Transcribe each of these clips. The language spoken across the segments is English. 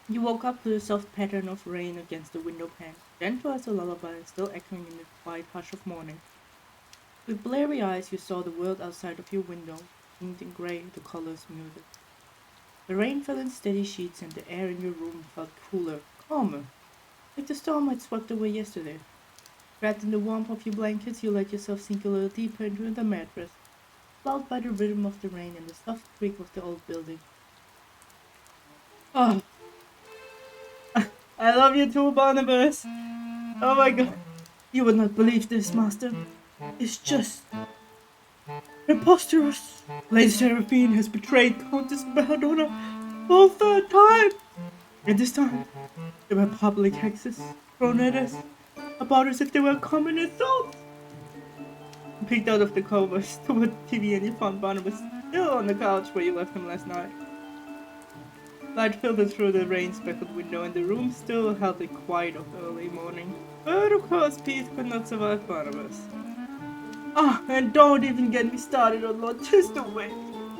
You woke up to the soft pattern of rain against the window pane, gentle as a lullaby, still echoing in the quiet hush of morning. With bleary eyes, you saw the world outside of your window, painted in grey, the colors muted. The rain fell in steady sheets, and the air in your room felt cooler, calmer, like the storm had swept away yesterday. Wrapped in the warmth of your blankets, you let yourself sink a little deeper into the mattress, lulled by the rhythm of the rain and the soft creak of the old building. Oh, I love you too, Barnabas. Oh my god. You would not believe this, Master. It's just preposterous. Lady Seraphine has betrayed Countess Belladonna for a third time. And this time, there were public hexes thrown at us, about as if they were common assaults. You peeked out of the covers toward the TV and you found Barnabas still on the couch where you left him last night. Light filtered through the rain-speckled window, and the room still held the quiet of early morning. But of course, peace could not survive Barnabas. Ah, and don't even get me started on Lord Chistaway.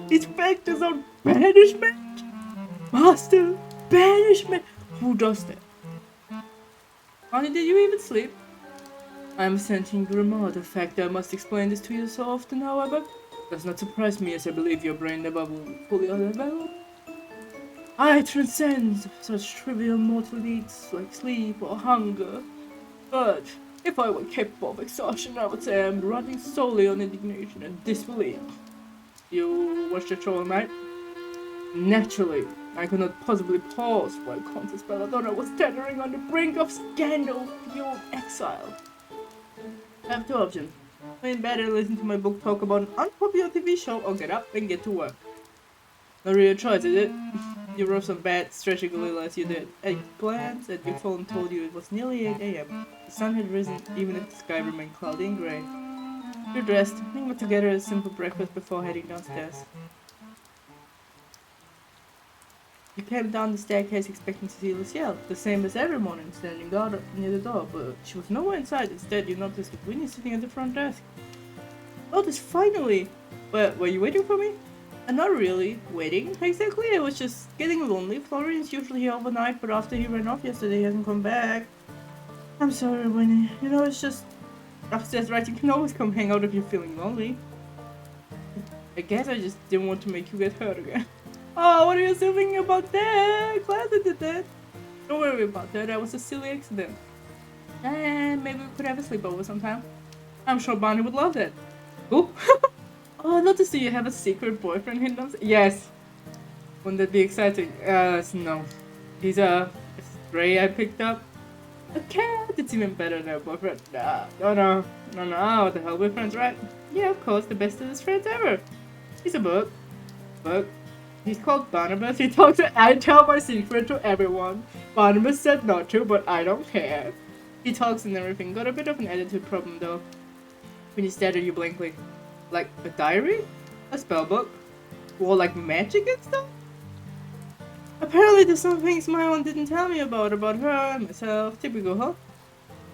He's faked his own banishment. Master, banishment. Who does that? Honey, did you even sleep? I'm a sentient grimoire. The fact that I must explain this to you so often, however, does not surprise me, as I believe your brain never will fully unravel. I transcend such trivial mortal needs like sleep or hunger. But if I were capable of exhaustion, I would say I'm running solely on indignation and disbelief. You watched the show all night? Naturally, I could not possibly pause while Countess Belladonna was teetering on the brink of scandal-fueled exile. I have two options. Lay in bed and listen to my book talk about an unpopular TV show, or get up and get to work. No real choice, is it? You rose from bed, stretching a little as you did. A glance at your phone told you it was nearly 8 a.m. The sun had risen, even if the sky remained cloudy and grey. You dressed, mingled together a simple breakfast before heading downstairs. You came down the staircase expecting to see Lucielle, the same as every morning, standing guard near the door, but she was nowhere inside. Instead, you noticed Winnie sitting at the front desk. Oh, this finally! But were you waiting for me? Not really waiting, exactly. I was just getting lonely. Florian's usually here overnight, but after he ran off yesterday, he hasn't come back. I'm sorry, Winnie. You know, it's just upstairs, right? You can always come hang out if you're feeling lonely. I guess I just didn't want to make you get hurt again. Oh, what are you still thinking about that? Glad I did that. Don't worry about that. That was a silly accident. And maybe we could have a sleepover sometime. I'm sure Barney would love that. Ooh. Oh, I noticed that you have a secret boyfriend hidden. Yes. Wouldn't that be exciting? No. He's a stray I picked up. A cat. It's even better than a boyfriend. No. What the hell, we're friends, right? Yeah, of course, the bestest friends ever. He's a book. He's called Barnabas. He talks to. I tell my secret to everyone. Barnabas said not to, but I don't care. He talks and everything. Got a bit of an attitude problem though. When he stared at you blankly. Like a diary? A spellbook? Or like magic and stuff? Apparently there's some things my aunt didn't tell me about her and myself. Typical, huh?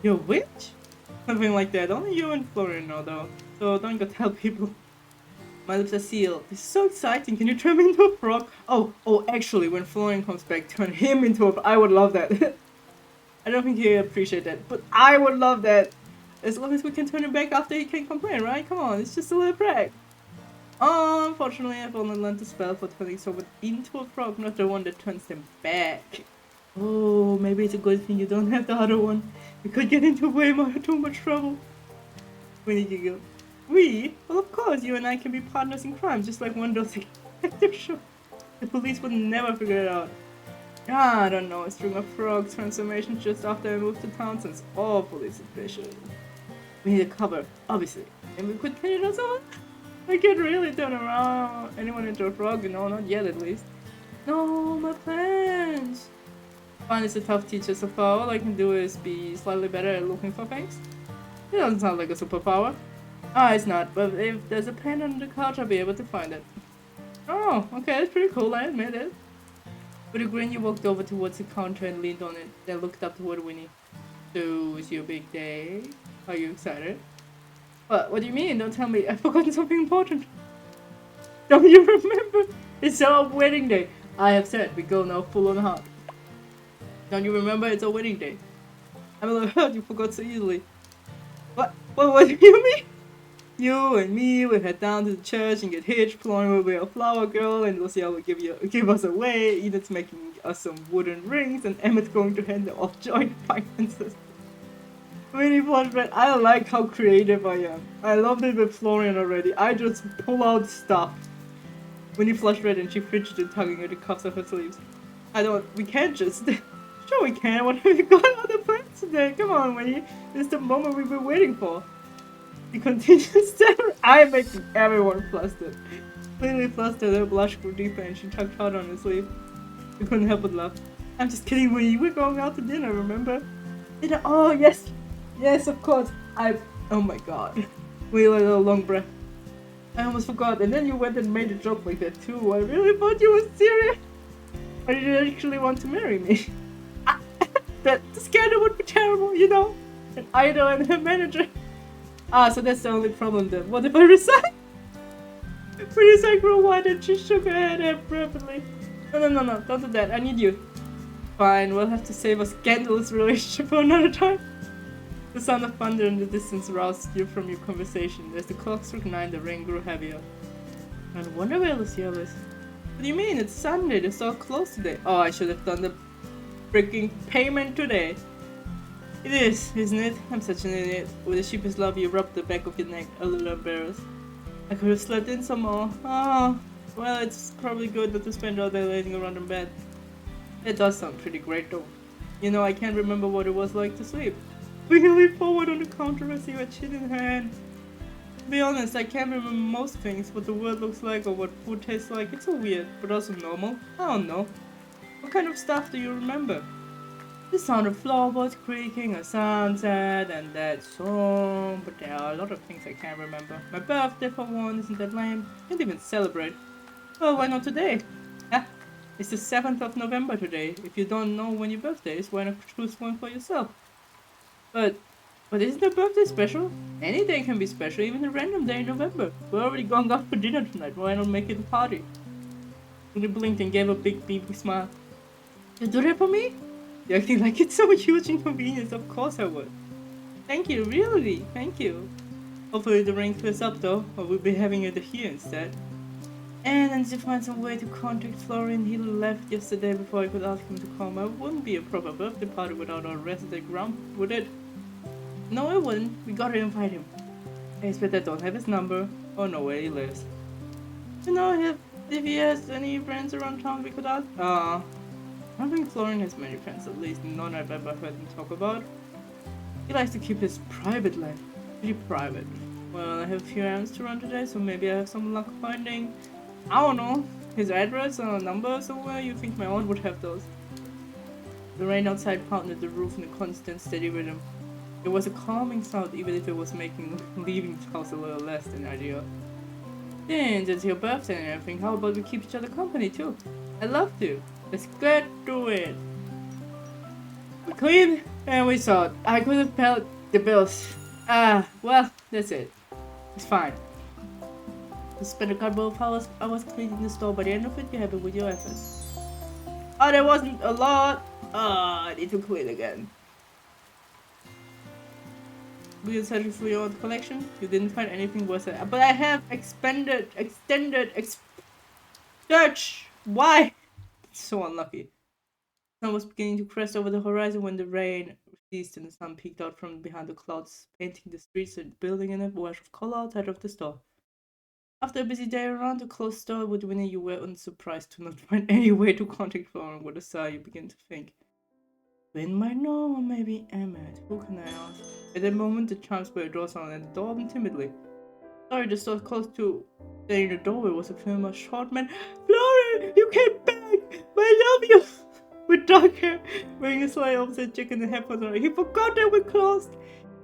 You're a witch? Something like that. Only you and Florian know though. So don't go tell people. My lips are sealed. This is so exciting. Can you turn me into a frog? Oh, actually, when Florian comes back, turn him into a frog. I would love that. I don't think he'd appreciate that, but I would love that. As long as we can turn him back after he can complain, right? Come on, it's just a little prank. Unfortunately, I've only learned the spell for turning someone into a frog, not the one that turns them back. Oh, maybe it's a good thing you don't have the other one. We could get into too much trouble. We need to go. We? Well, of course, you and I can be partners in crime, just like one of those detective shows. The police would never figure it out. I don't know, a string of frog transformations just after I moved to town since awfully suspicious. We need a cover, obviously. And we could paint it on someone? I can't really turn around anyone into a frog, no, not yet at least. No, my plans! Fine is a tough teacher so far. All I can do is be slightly better at looking for things. It doesn't sound like a superpower. It's not, but if there's a pen under the couch, I'll be able to find it. Oh, okay, that's pretty cool, I admit it. With a grin, you walked over towards the counter and leaned on it, then looked up toward Winnie. So, it's your big day? Are you excited? What do you mean? Don't tell me. I've forgotten something important. Don't you remember? It's our wedding day. I have said we go now full on hard. Don't you remember? It's our wedding day. I'm a little hurt you forgot so easily. What do you mean? You and me would head down to the church and get hitched. Florin will be a flower girl, and Lucia will give us away. Edith's making us some wooden rings, and Emmett's going to hand off joint finances. Really flush red. I like how creative I am. I loved it with Florian already. I just pull out stuff. Winnie flushed red and she fidgeted, tugging at the cuffs of her sleeves. We can't just... Sure we can. What have you got on the plans today? Come on, Winnie. This is the moment we've been waiting for. He continued to stare. I'm making everyone flustered. Clearly flustered, her blush grew deeper and she tugged hard on his sleeve. He couldn't help but laugh. I'm just kidding, Winnie. We're going out to dinner, remember? Dinner? Oh, yes. Yes, of course. Oh my god. We let a long breath. I almost forgot. And then you went and made a joke like that too. I really thought you were serious. Or did you actually want to marry me? The scandal would be terrible, you know? An idol and her manager. So that's the only problem then. What if I resign? Pretty I grew white and she shook her head rapidly. No, don't do that. I need you. Fine, we'll have to save a scandalous relationship for another time. The sound of thunder in the distance roused you from your conversation. As the clock struck 9, the rain grew heavier. I wonder where Lucille is. What do you mean? It's Sunday. The store closed today. Oh, I should have done the freaking payment today. It is, isn't it? I'm such an idiot. With a sheepish laugh, you rubbed the back of your neck, a little embarrassed. I could have slept in some more. Oh, well, it's probably good not to spend all day laying around in bed. It does sound pretty great though. You know, I can't remember what it was like to sleep. We can lean forward on the counter and see her chin in her hand. To be honest, I can't remember most things, what the world looks like or what food tastes like. It's so weird, but also normal. I don't know. What kind of stuff do you remember? The sound of floorboards creaking, a sunset, and that song. But there are a lot of things I can't remember. My birthday for one, isn't that lame? Can't even celebrate. Well, why not today? Ah, it's the 7th of November today. If you don't know when your birthday is, why not choose one for yourself? But isn't your birthday special? Any day can be special, even a random day in November. We're already going out for dinner tonight, why not make it a party? He blinked and gave a big beaming smile. You do that for me? You're acting like it's so huge inconvenience, of course I would. Thank you, really, thank you. Hopefully the rain clears up though, or we'll be having it here instead. And then to find some way to contact Florian. He left yesterday before I could ask him to come. It wouldn't be a proper birthday party without our resident grump, would it? No, it wouldn't. We gotta invite him. I expect I don't have his number or know where he lives. You know, if he has any friends around town we could ask? I don't think Florian has many friends, at least none I've ever heard him talk about. He likes to keep his private life pretty private. Well, I have a few errands to run today, so maybe I have some luck finding, I don't know, his address or a number somewhere. You think my aunt would have those. The rain outside pounded the roof in a constant, steady rhythm. It was a calming sound, even if it was making leaving the house a little less than ideal. Since it's your birthday and everything, how about we keep each other company too? I'd love to. Let's get to it. We cleaned and we sawed. I could have paid the bills. Well, that's it. It's fine. We spent a couple of hours cleaning the store. By the end of it, you're happy with your efforts. Oh, there wasn't a lot. I need to clean again. We are searching for your own collection. You didn't find anything worth it. But I have extended search. Why? It's so unlucky. The sun was beginning to crest over the horizon when the rain ceased and the sun peeked out from behind the clouds, painting the streets and building in a wash of color outside of the store. After a busy day around the closed store with Winnie, you were unsurprised to not find any way to contact Florian. With a sigh, you begin to think. Win might know, or maybe Emmett. Who can I ask? At that moment, the chimes by the door sounded and the door opened timidly. Sorry, the store closed too. There in the doorway was a firm, short man. Florian, you came back! I love you! With dark hair, wearing a slightly opposite chicken and headphones on. He forgot they were closed.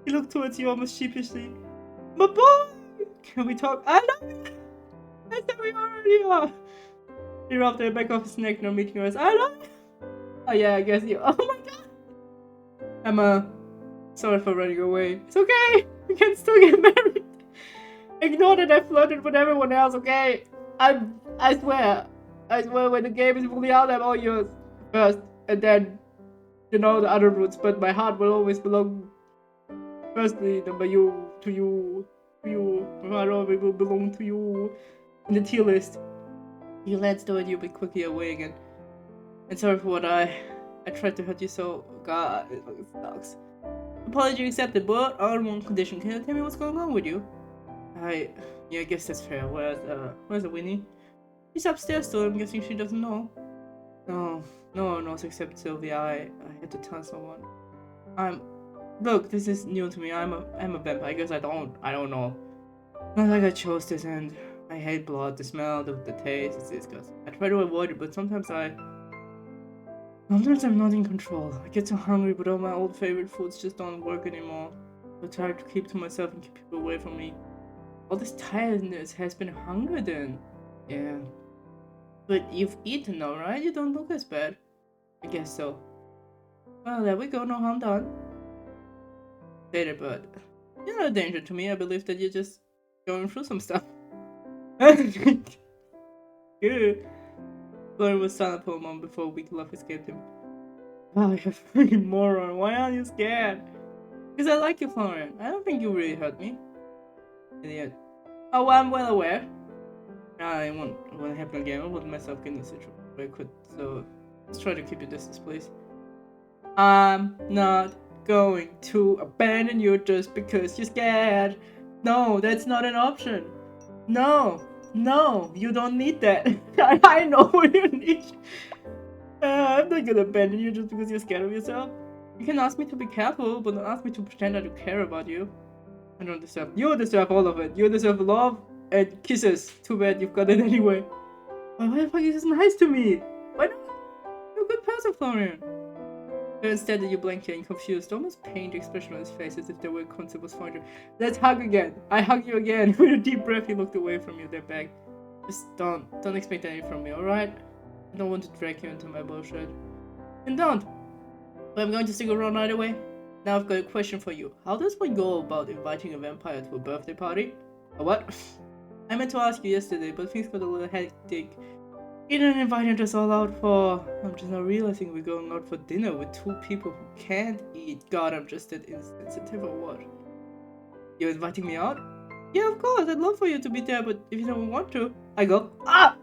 He looked towards you almost sheepishly. My boy! Can we talk? I love you! I said we already are. He rubbed the back of his neck, no meeting your eyes. I love you! Oh yeah, I guess you. Oh my god! Emma, sorry for running away. It's okay! We can still get married! Ignore that I flirted with everyone else, okay? I swear when the game is fully out, I'm all yours. First, and then You know the other roots, but my heart will always belong firstly number you to you. My heart always will belong to you. In the tier list. You let's do it, you'll be quickly away again. And sorry for what I tried to hurt you so. God, it fucking sucks. Apology accepted, but on one condition. Can you tell me what's going on with you? Yeah, I guess that's fair. Where's Winnie? She's upstairs still. I'm guessing she doesn't know. No one knows except Sylvia. I had to tell someone. Look, this is new to me. I'm a vampire. I guess I don't know. Not like I chose this end. I hate blood, the smell, the taste. It's disgusting. I try to avoid it, but sometimes I'm not in control. I get so hungry, but all my old favorite foods just don't work anymore. I try to keep to myself and keep people away from me. All this tiredness has been hunger then. Yeah. But you've eaten now, right? You don't look as bad. I guess so. Well, there we go. No harm done. Later, but you're not a danger to me. I believe that you're just going through some stuff. Good. Florian was silent for a moment before a weak laugh escaped him. Oh, you're a freaking moron. Why aren't you scared? Because I like you, Florian. I don't think you really hurt me. Idiot. Oh, well, I'm well aware. I won't happen again. I wouldn't myself get in this situation if I could. So, let's try to keep your distance, please. I'm not going to abandon you just because you're scared. No, that's not an option. No, you don't need that. I know what you need. I'm not gonna abandon you just because you're scared of yourself. You can ask me to be careful, but don't ask me to pretend I do care about you. I don't deserve. You deserve all of it. You deserve love and kisses. Too bad you've got it anyway. Why the fuck is this nice to me? Why not? You're a good person, Florian. But instead, you blankly and confused, almost pained expression on his face as if the word concept was foreign. Let's hug again. I hug you again. With a deep breath, he looked away from you, then back. Just don't expect anything from me, alright? I don't want to drag you into my bullshit. And don't. But I'm going to stick around right away. Now I've got a question for you. How does one go about inviting a vampire to a birthday party? A what? I meant to ask you yesterday, but things got a little hectic. You didn't invite us all out for... I'm just now realizing we're going out for dinner with two people who can't eat. God, I'm just that insensitive or what? You're inviting me out? Yeah, of course, I'd love for you to be there, but if you don't want to, I go, ah!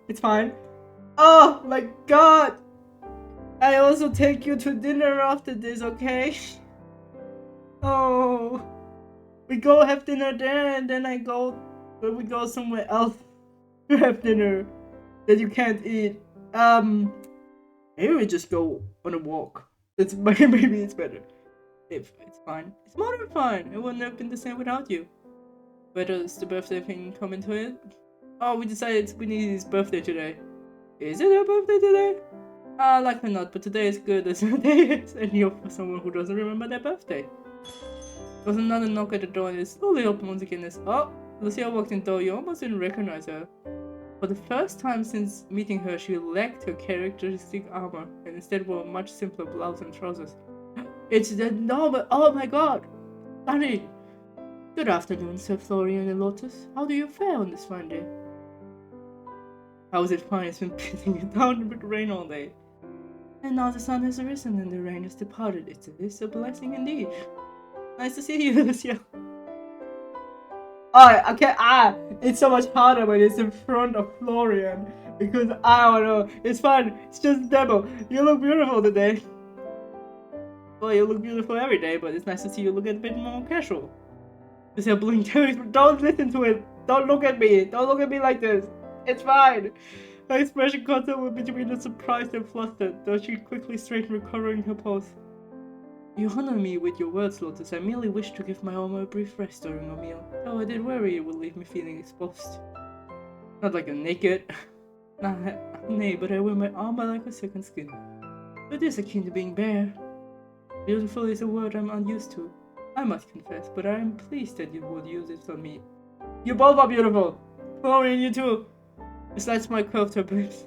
It's fine. Oh my god! I also take you to dinner after this, okay? Oh... We go have dinner there, and then we go somewhere else to have dinner that you can't eat. Maybe we just go on a walk. Maybe it's better. If it's fine. It's more than fine. It wouldn't have been the same without you. Where does the birthday thing come into it? Oh, we decided we need his birthday today. Is it her birthday today? Likely not, but today is good as a day is, and you're for someone who doesn't remember their birthday. There was another knock at the door and it slowly opened once again as Lucia walked in the door. You almost didn't recognize her. For the first time since meeting her, she lacked her characteristic armor and instead wore a much simpler blouse and trousers. It's the normal. Oh my god! Sunny! Good afternoon, Sir Florian and Lotus. How do you fare on this fine day? How is it fine? It's been pitting it down with rain all day. And now the sun has risen and the rain has departed. It is a blessing indeed. Nice to see you, Lucia. It's so much harder when it's in front of Florian. Because I don't know, it's fun. It's just a demo. You look beautiful today. Well, you look beautiful every day, but it's nice to see you look a bit more casual. Lucia blinked. Don't listen to it. Don't look at me. Don't look at me like this. It's fine. Her expression caught up between the surprised and flustered, though she quickly straightened, recovering her pose. You honor me with your words, Lotus. I merely wish to give my armor a brief rest during our meal. Though I did worry it would leave me feeling exposed. Not like I'm naked. Nay, but I wear my armor like a second skin. It is akin to being bare. Beautiful is a word I'm unused to. I must confess, but I am pleased that you would use it on me. You both are beautiful! Florian, you too! A slight smile curved her lips.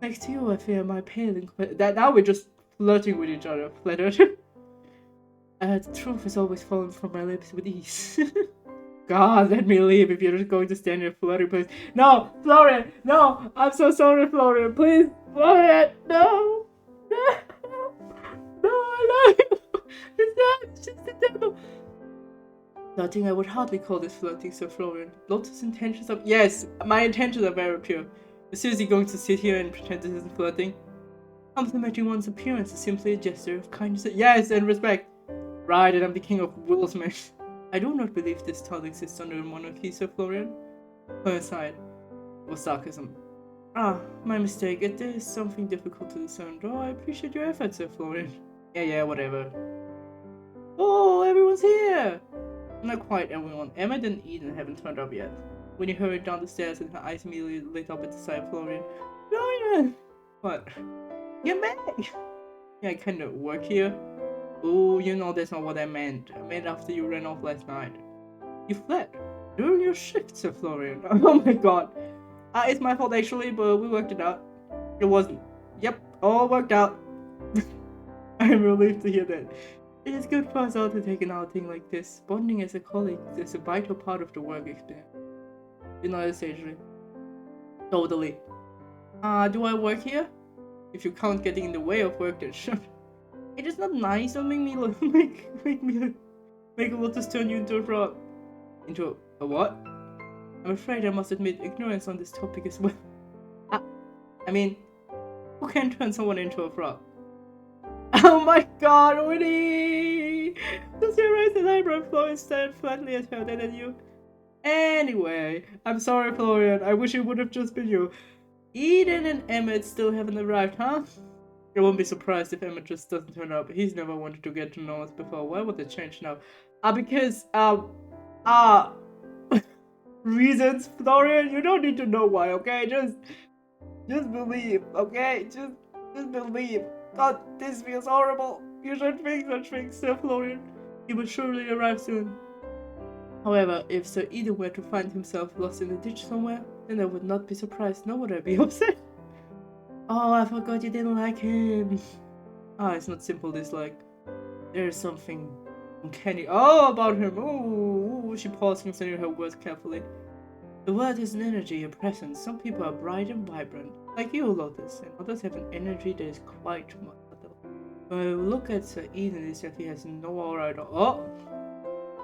Next to you, I fear my pale that now we're just flirting with each other. Flattered. The truth has always fallen from my lips with ease. God, let me leave if you're just going to stand here flirting, please. No! Florian! No! I'm so sorry, Florian! Please! Florian! No! No! It's just the devil. Nothing I would hardly call this flirting, Sir Florian. Lotus intentions of— Yes, my intentions are very pure. Is seriously going to sit here and pretend this isn't flirting? Complimenting one's appearance is simply a gesture of kindness. Yes, and respect. Right, and I'm the king of Willowmist. I do not believe this town exists under a monarchy, Sir Florian. Her aside, was sarcasm. Ah, my mistake. It is something difficult to discern, though I appreciate your efforts, Sir Florian. Yeah, whatever. Oh, everyone's here! Not quite everyone. Emmett and Eden haven't turned up yet. When you hurried down the stairs and her eyes immediately lit up at the sight of Florian. Florian! What? Get back! Yeah, I kinda work here. Oh, you know that's not what I meant. I meant after you ran off last night. You fled. During your shift, Sir Florian. Oh my god. It's my fault actually, but we worked it out. It wasn't. Yep, all worked out. I'm relieved to hear that. It is good for us all to take an outing like this. Bonding as a colleague is a vital part of the work experience. You know this, Adrian? Totally. Do I work here? If you can't getting in the way of work, then sure. It is not nice to make me look, make Lotus turn you into a frog. Into a what? I'm afraid I must admit ignorance on this topic as well. I mean, who can turn someone into a frog? Oh my god, Winnie! Does he raise his eyebrow Florian stared flatly at her, then at you? Anyway, I'm sorry, Florian. I wish it would have just been you. Eden and Emmett still haven't arrived, huh? I won't be surprised if Emmett just doesn't turn up. He's never wanted to get to know us before. Why would they change now? Because, reasons, Florian. You don't need to know why, okay? Just believe, okay? Just believe. God, this feels horrible. You should fix such things, Sir Florian. He will surely arrive soon. However, if Sir Eden were to find himself lost in a ditch somewhere, then I would not be surprised, nor would I be upset. Oh, I forgot you didn't like him. It's not simple dislike. There's something uncanny about him. Oh, she paused, considering her words carefully. The world is an energy, a presence. Some people are bright and vibrant, like you, Lotus, and others have an energy that is quite remarkable. When I look at Sir Eden, it's that he has no aura at all. Oh,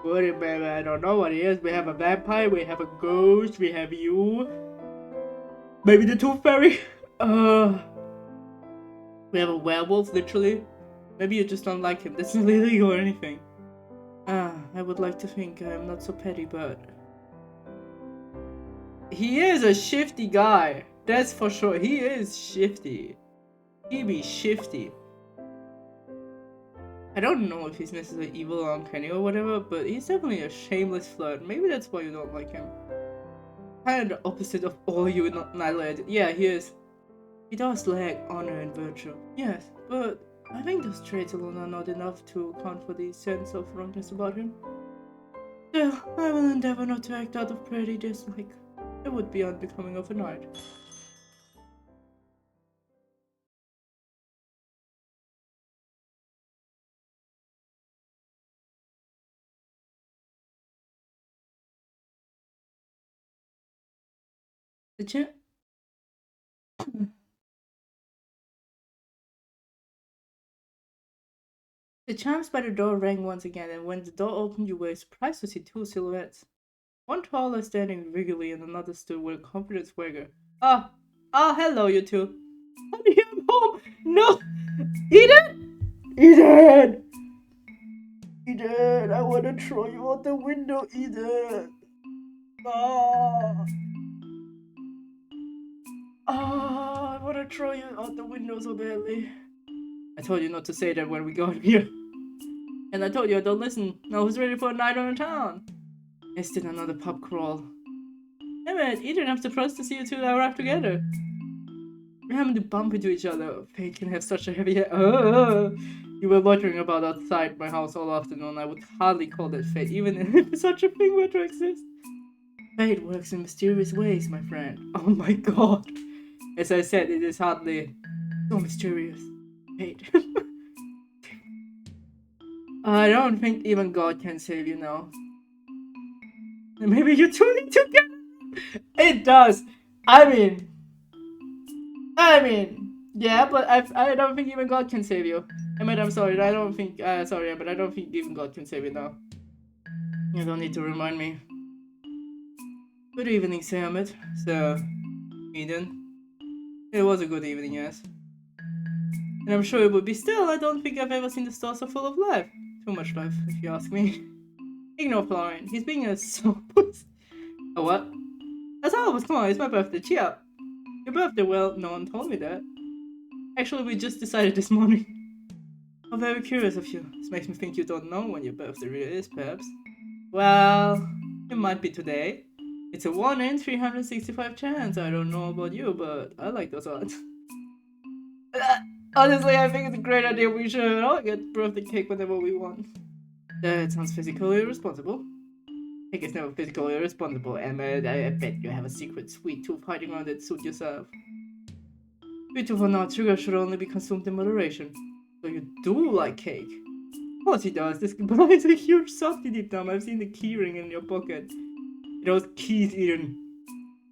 goody baby, I don't know what he is. We have a vampire, we have a ghost, we have you. Maybe the tooth fairy? We have a werewolf, literally. Maybe you just don't like him. That's not illegal or anything. I would like to think I'm not so petty, but... He is a shifty guy. That's for sure. He is shifty. He be shifty. I don't know if he's necessarily evil or uncanny or whatever, but he's definitely a shameless flirt. Maybe that's why you don't like him. Kind of the opposite of all you Nightlight. Yeah, he is. He does lack honor and virtue. Yes, but I think those traits alone are not enough to account for the sense of wrongness about him. Still, I will endeavor not to act out of petty dislike. It would be unbecoming of a knight. The chimes by the door rang once again, and when the door opened, you were surprised to see two silhouettes. One taller, standing regally, and another stood with a confident swagger. Hello, you two. Honey, I'm home! No! Eden! Eden, I wanna throw you out the window, Eden! I wanna throw you out the window so badly. I told you not to say that when we got here. And I told you I don't listen. I was ready for a night on the town. It's still another pub crawl. Hey man, Eden, I'm surprised to see you two arrive together. We're having to bump into each other. Fate can have such a heavy head. You were loitering about outside my house all afternoon. I would hardly call that fate, even if such a thing were to exist. Fate works in mysterious ways, my friend. Oh my god. As I said, it is hardly so mysterious. Fate. I don't think even God can save you now. Maybe you two need to get... It does. I mean, yeah, but I don't think even God can save you. Emmett, I'm sorry, I don't think, sorry, but I don't think even God can save you now. You don't need to remind me. Good evening, Sir Emmett. Sir Eden. It was a good evening, yes. And I'm sure it would be still. I don't think I've ever seen the store so full of life. Too much life, if you ask me. Ignore Florian. He's being a soapus. Oh, what? As always, come on, it's my birthday. Cheer up. Your birthday? Well, no one told me that. Actually, we just decided this morning. I'm very curious of you. This makes me think you don't know when your birthday really is, perhaps. Well, it might be today. It's a 1 in 365 chance. I don't know about you, but I like those odds. Honestly, I think it's a great idea. We should all get birthday cake whenever we want. That sounds physically irresponsible. Cake is never physically irresponsible, Emma. I bet you have a secret sweet tooth hiding around that suit yourself. Sweet tooth or not, sugar should only be consumed in moderation. So you do like cake? Of course he does. This guy is a huge softy deep down. I've seen the key ring in your pocket. It was keys eaten.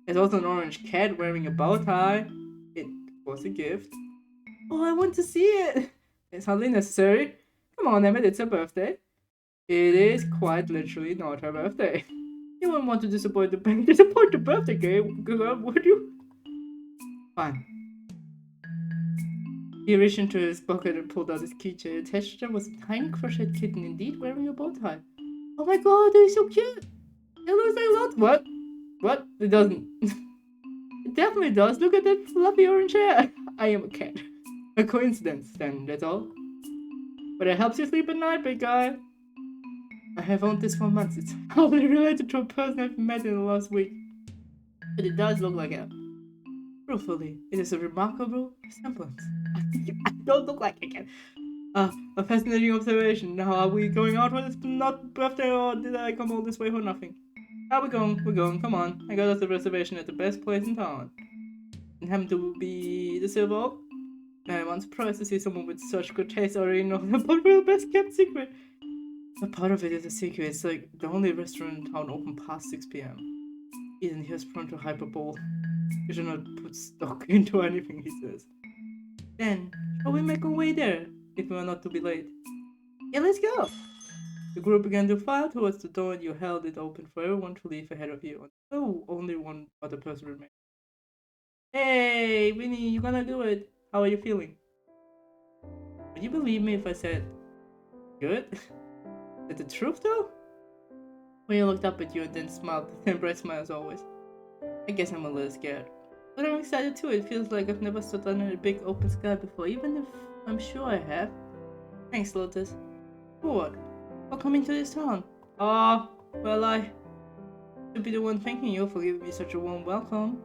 There's also an orange cat wearing a bow tie. It was a gift. Oh, I want to see it. It's hardly necessary. Come on, Emmett, it's her birthday. It is quite literally not her birthday. You wouldn't want to disappoint the birthday girl, would you? Fine. He reached into his pocket and pulled out his keychain. Attached to them was a tiny crocheted kitten, indeed, wearing a bow tie. Oh my god, they're so cute! It looks like a lot. What? What? It doesn't. It definitely does. Look at that fluffy orange hair. I am a cat. A coincidence, then, that's all. But it helps you sleep at night, big guy. I have owned this for months. It's probably related to a person I've met in the last week. But it does look like a... Truthfully, it is a remarkable resemblance. I don't look like a cat. A fascinating observation. Now, are we going out when it's not birthday, or did I come all this way for nothing? We're going, come on. I got us a reservation at the best place in town. It happened to be the Silver Oak. I'm surprised to see someone with such good taste already know about the best kept secret. But part of it is a secret. It's like the only restaurant in town open past 6 p.m. Eden here's prone to hyperbole. You should not put stock into anything he says. Then, shall we make our way there, if we are not to be late? Yeah, let's go! The group began to file towards the door and you held it open for everyone to leave ahead of you until only one other person remained. Hey, Winnie, you gonna do it? How are you feeling? Would you believe me if I said good? Is that the truth though? Winnie looked up at you and then smiled, the same bright smile as always. I guess I'm a little scared. But I'm excited too. It feels like I've never stood under a big open sky before, even if I'm sure I have. Thanks, Lotus. For what? For coming to this town. Oh, well, I should be the one thanking you for giving me such a warm welcome.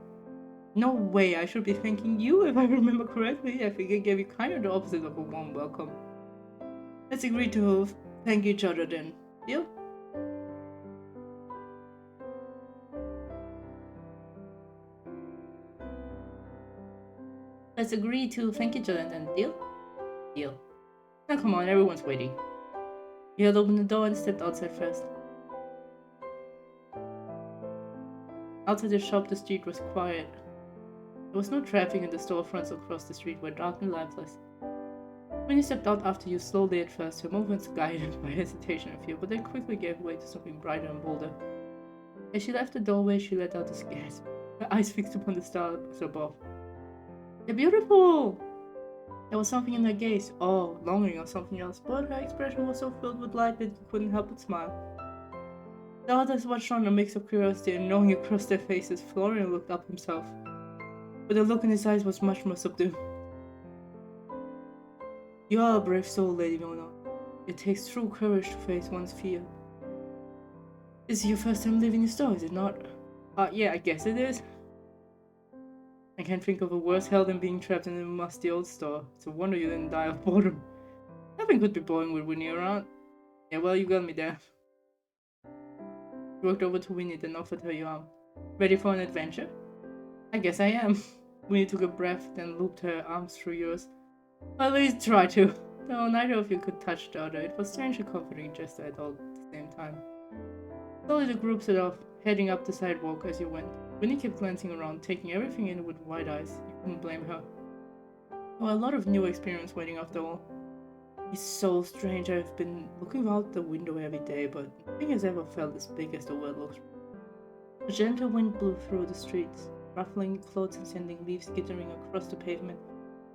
No way, I should be thanking you if I remember correctly. I think I gave you kind of the opposite of a warm welcome. Let's agree to thank each other then. Deal? Let's agree to thank each other then. Deal? Deal. Now come on, everyone's waiting. You held open the door and stepped outside first. Outside the shop, the street was quiet. There was no traffic and the storefronts across the street were dark and lifeless. When you stepped out after you slowly at first, your movements guided by hesitation and fear, but then quickly gave way to something brighter and bolder. As she left the doorway, she let out a gasp, her eyes fixed upon the stars above. They're beautiful! There was something in her gaze, awe, longing, or something else, but her expression was so filled with light that you couldn't help but smile. The others watched on a mix of curiosity and knowing across their faces. Florian looked up himself, but the look in his eyes was much more subdued. You are a brave soul, Lady Mona. It takes true courage to face one's fear. This is your first time leaving the store, is it not? Yeah, I guess it is. I can't think of a worse hell than being trapped in a musty old store. It's a wonder you didn't die of boredom. Nothing could be boring with Winnie around. Yeah, well, you got me there. You walked over to Winnie, then offered her your arm. Ready for an adventure? I guess I am. Winnie took a breath, then looped her arms through yours. Well, at least try to. Though neither of you could touch the other, it was strangely comforting gesture at all at the same time. Slowly the group set off, heading up the sidewalk as you went. Winnie kept glancing around, taking everything in with wide eyes. You couldn't blame her. There were a lot of new experience waiting after all. It's so strange. I've been looking out the window every day, but nothing has ever felt as big as the world looks. A gentle wind blew through the streets, ruffling clothes and sending leaves skittering across the pavement.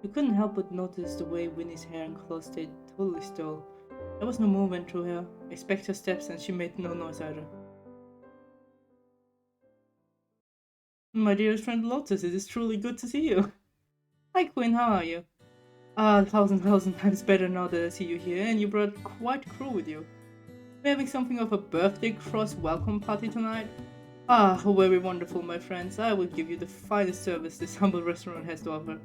You couldn't help but notice the way Winnie's hair and clothes stayed totally still. There was no movement through her. I expect her steps, and she made no noise either. My dearest friend Lotus, it is truly good to see you. Hi Quinn, how are you? Ah, a thousand times better now that I see you here, and you brought quite a crew with you. We're having something of a birthday cross welcome party tonight. Ah, very wonderful, my friends. I will give you the finest service this humble restaurant has to offer.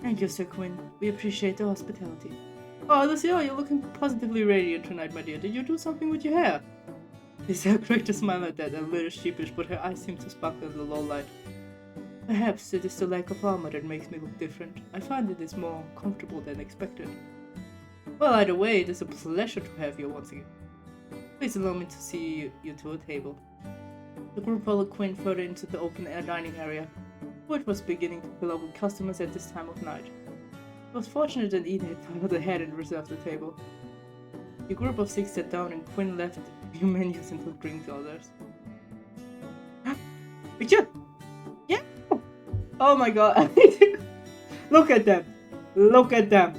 Thank you, Sir Quinn. We appreciate the hospitality. Oh, Lucia, you're looking positively radiant tonight, my dear. Did you do something with your hair? Lisa cracked a smile at that, a little sheepish, but her eyes seemed to sparkle in the low light. Perhaps it is the lack of armor that makes me look different. I find it is more comfortable than expected. Well, either way, it is a pleasure to have you once again. Please allow me to see you to a table. The group followed Quinn further into the open-air dining area, which was beginning to fill up with customers at this time of night. It was fortunate that Eden had followed ahead and reserved the table. The group of 6 sat down and Quinn left a few menus and took drinks orders. Picture! Yeah! Oh my god! Look at them! Look at them!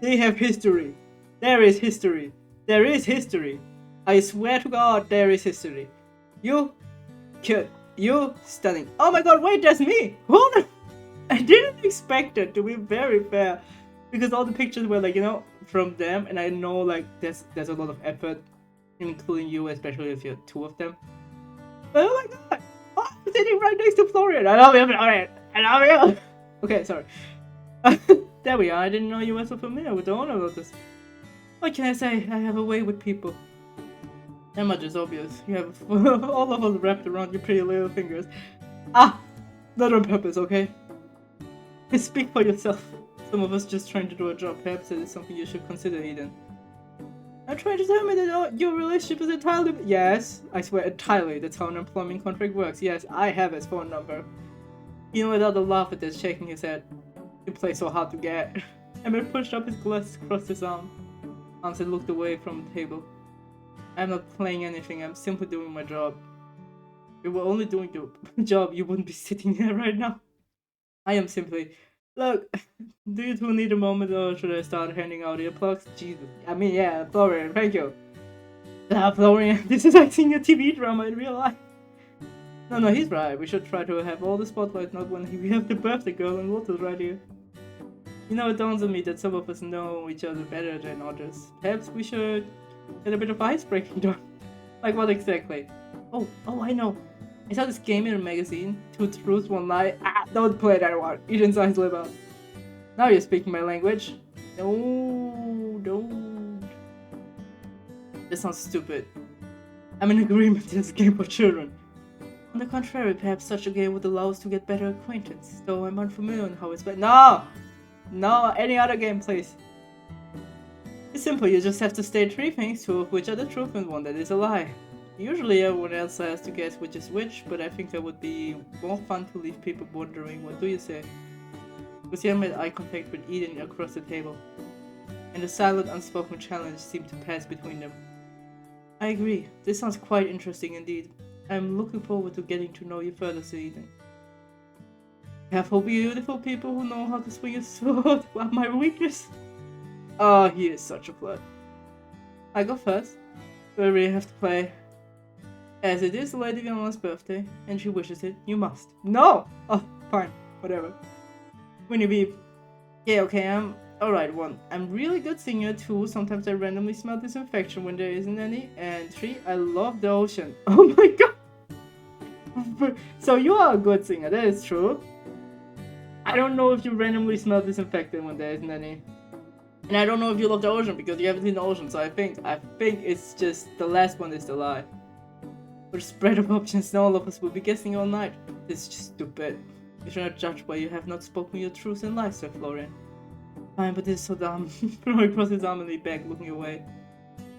They have history. There is history. There is history. I swear to God, there is history. You, kid, you stunning. Oh my god, wait, that's me! Hold on! I didn't expect it, to be very fair. Because all the pictures were like, from them, and I know like there's a lot of effort, including you, especially if you're 2 of them. But oh my god! Oh, I'm sitting right next to Florian! I love you, Florian! I love you! Okay, sorry. There we are, I didn't know you were so familiar with the owner of this. What can I say? I have a way with people. That much is obvious. You have all of us wrapped around your pretty little fingers. Ah! Not on purpose, okay? Speak for yourself. Some of us just trying to do a job. Perhaps it is something you should consider, Eden. I'm trying to tell me that your relationship is entirely... Yes, I swear entirely. That's how an employment contract works. Yes, I have his phone number. Without a laugh at this, shaking his head. You play so hard to get. Emmer pushed up his glasses across his arm. Hans had looked away from the table. I'm not playing anything, I'm simply doing my job. If you were only doing the job, you wouldn't be sitting here right now. I am simply... Look, do you two need a moment or should I start handing out earplugs? Jesus. I mean, yeah, Florian, thank you. Florian, this is like seeing a TV drama in real life. No, he's right. We should try to have all the spotlight, not when we have the birthday girl and Lotus right here. It dawns on me that some of us know each other better than others. Perhaps we should get a bit of ice breaking done. Like what exactly? Oh, I know. I saw this game in a magazine. 2 truths, 1 lie. Ah, don't play that one. Eden's eyes lit up. Now you're speaking my language. No, don't. This sounds stupid. I'm in agreement with this game for children. On the contrary, perhaps such a game would allow us to get better acquaintance, though I'm unfamiliar on how it's played. No, any other game, please. It's simple, you just have to state 3 things, 2 of which are the truth and 1 that is a lie. Usually everyone else has to guess which is which, but I think that would be more fun to leave people wondering. What do you say? Lucia made eye contact with Eden across the table, and a silent, unspoken challenge seemed to pass between them. I agree. This sounds quite interesting indeed. I'm looking forward to getting to know you further, Sir Eden. Careful, beautiful people who know how to swing a sword are my weakness. Oh, he is such a flirt. I go first. Do I really have to play? As it is Lady Viola's birthday, and she wishes it, you must. No! Oh, fine. Whatever. Winnie Beep. Yeah, okay, I'm... Alright, 1. I'm really good singer. 2. Sometimes I randomly smell disinfection when there isn't any. And 3. I love the ocean. Oh my god! So you are a good singer, that is true. I don't know if you randomly smell disinfectant when there isn't any. And I don't know if you love the ocean because you haven't seen the ocean, so I think it's just the last one is the lie. With a spread of options, all of us will be guessing all night. This is just stupid. You should not judge why you have not spoken your truths in life, Sir Florian. Fine, but this is so dumb. Florian crossed his arm and leaned back, looking away.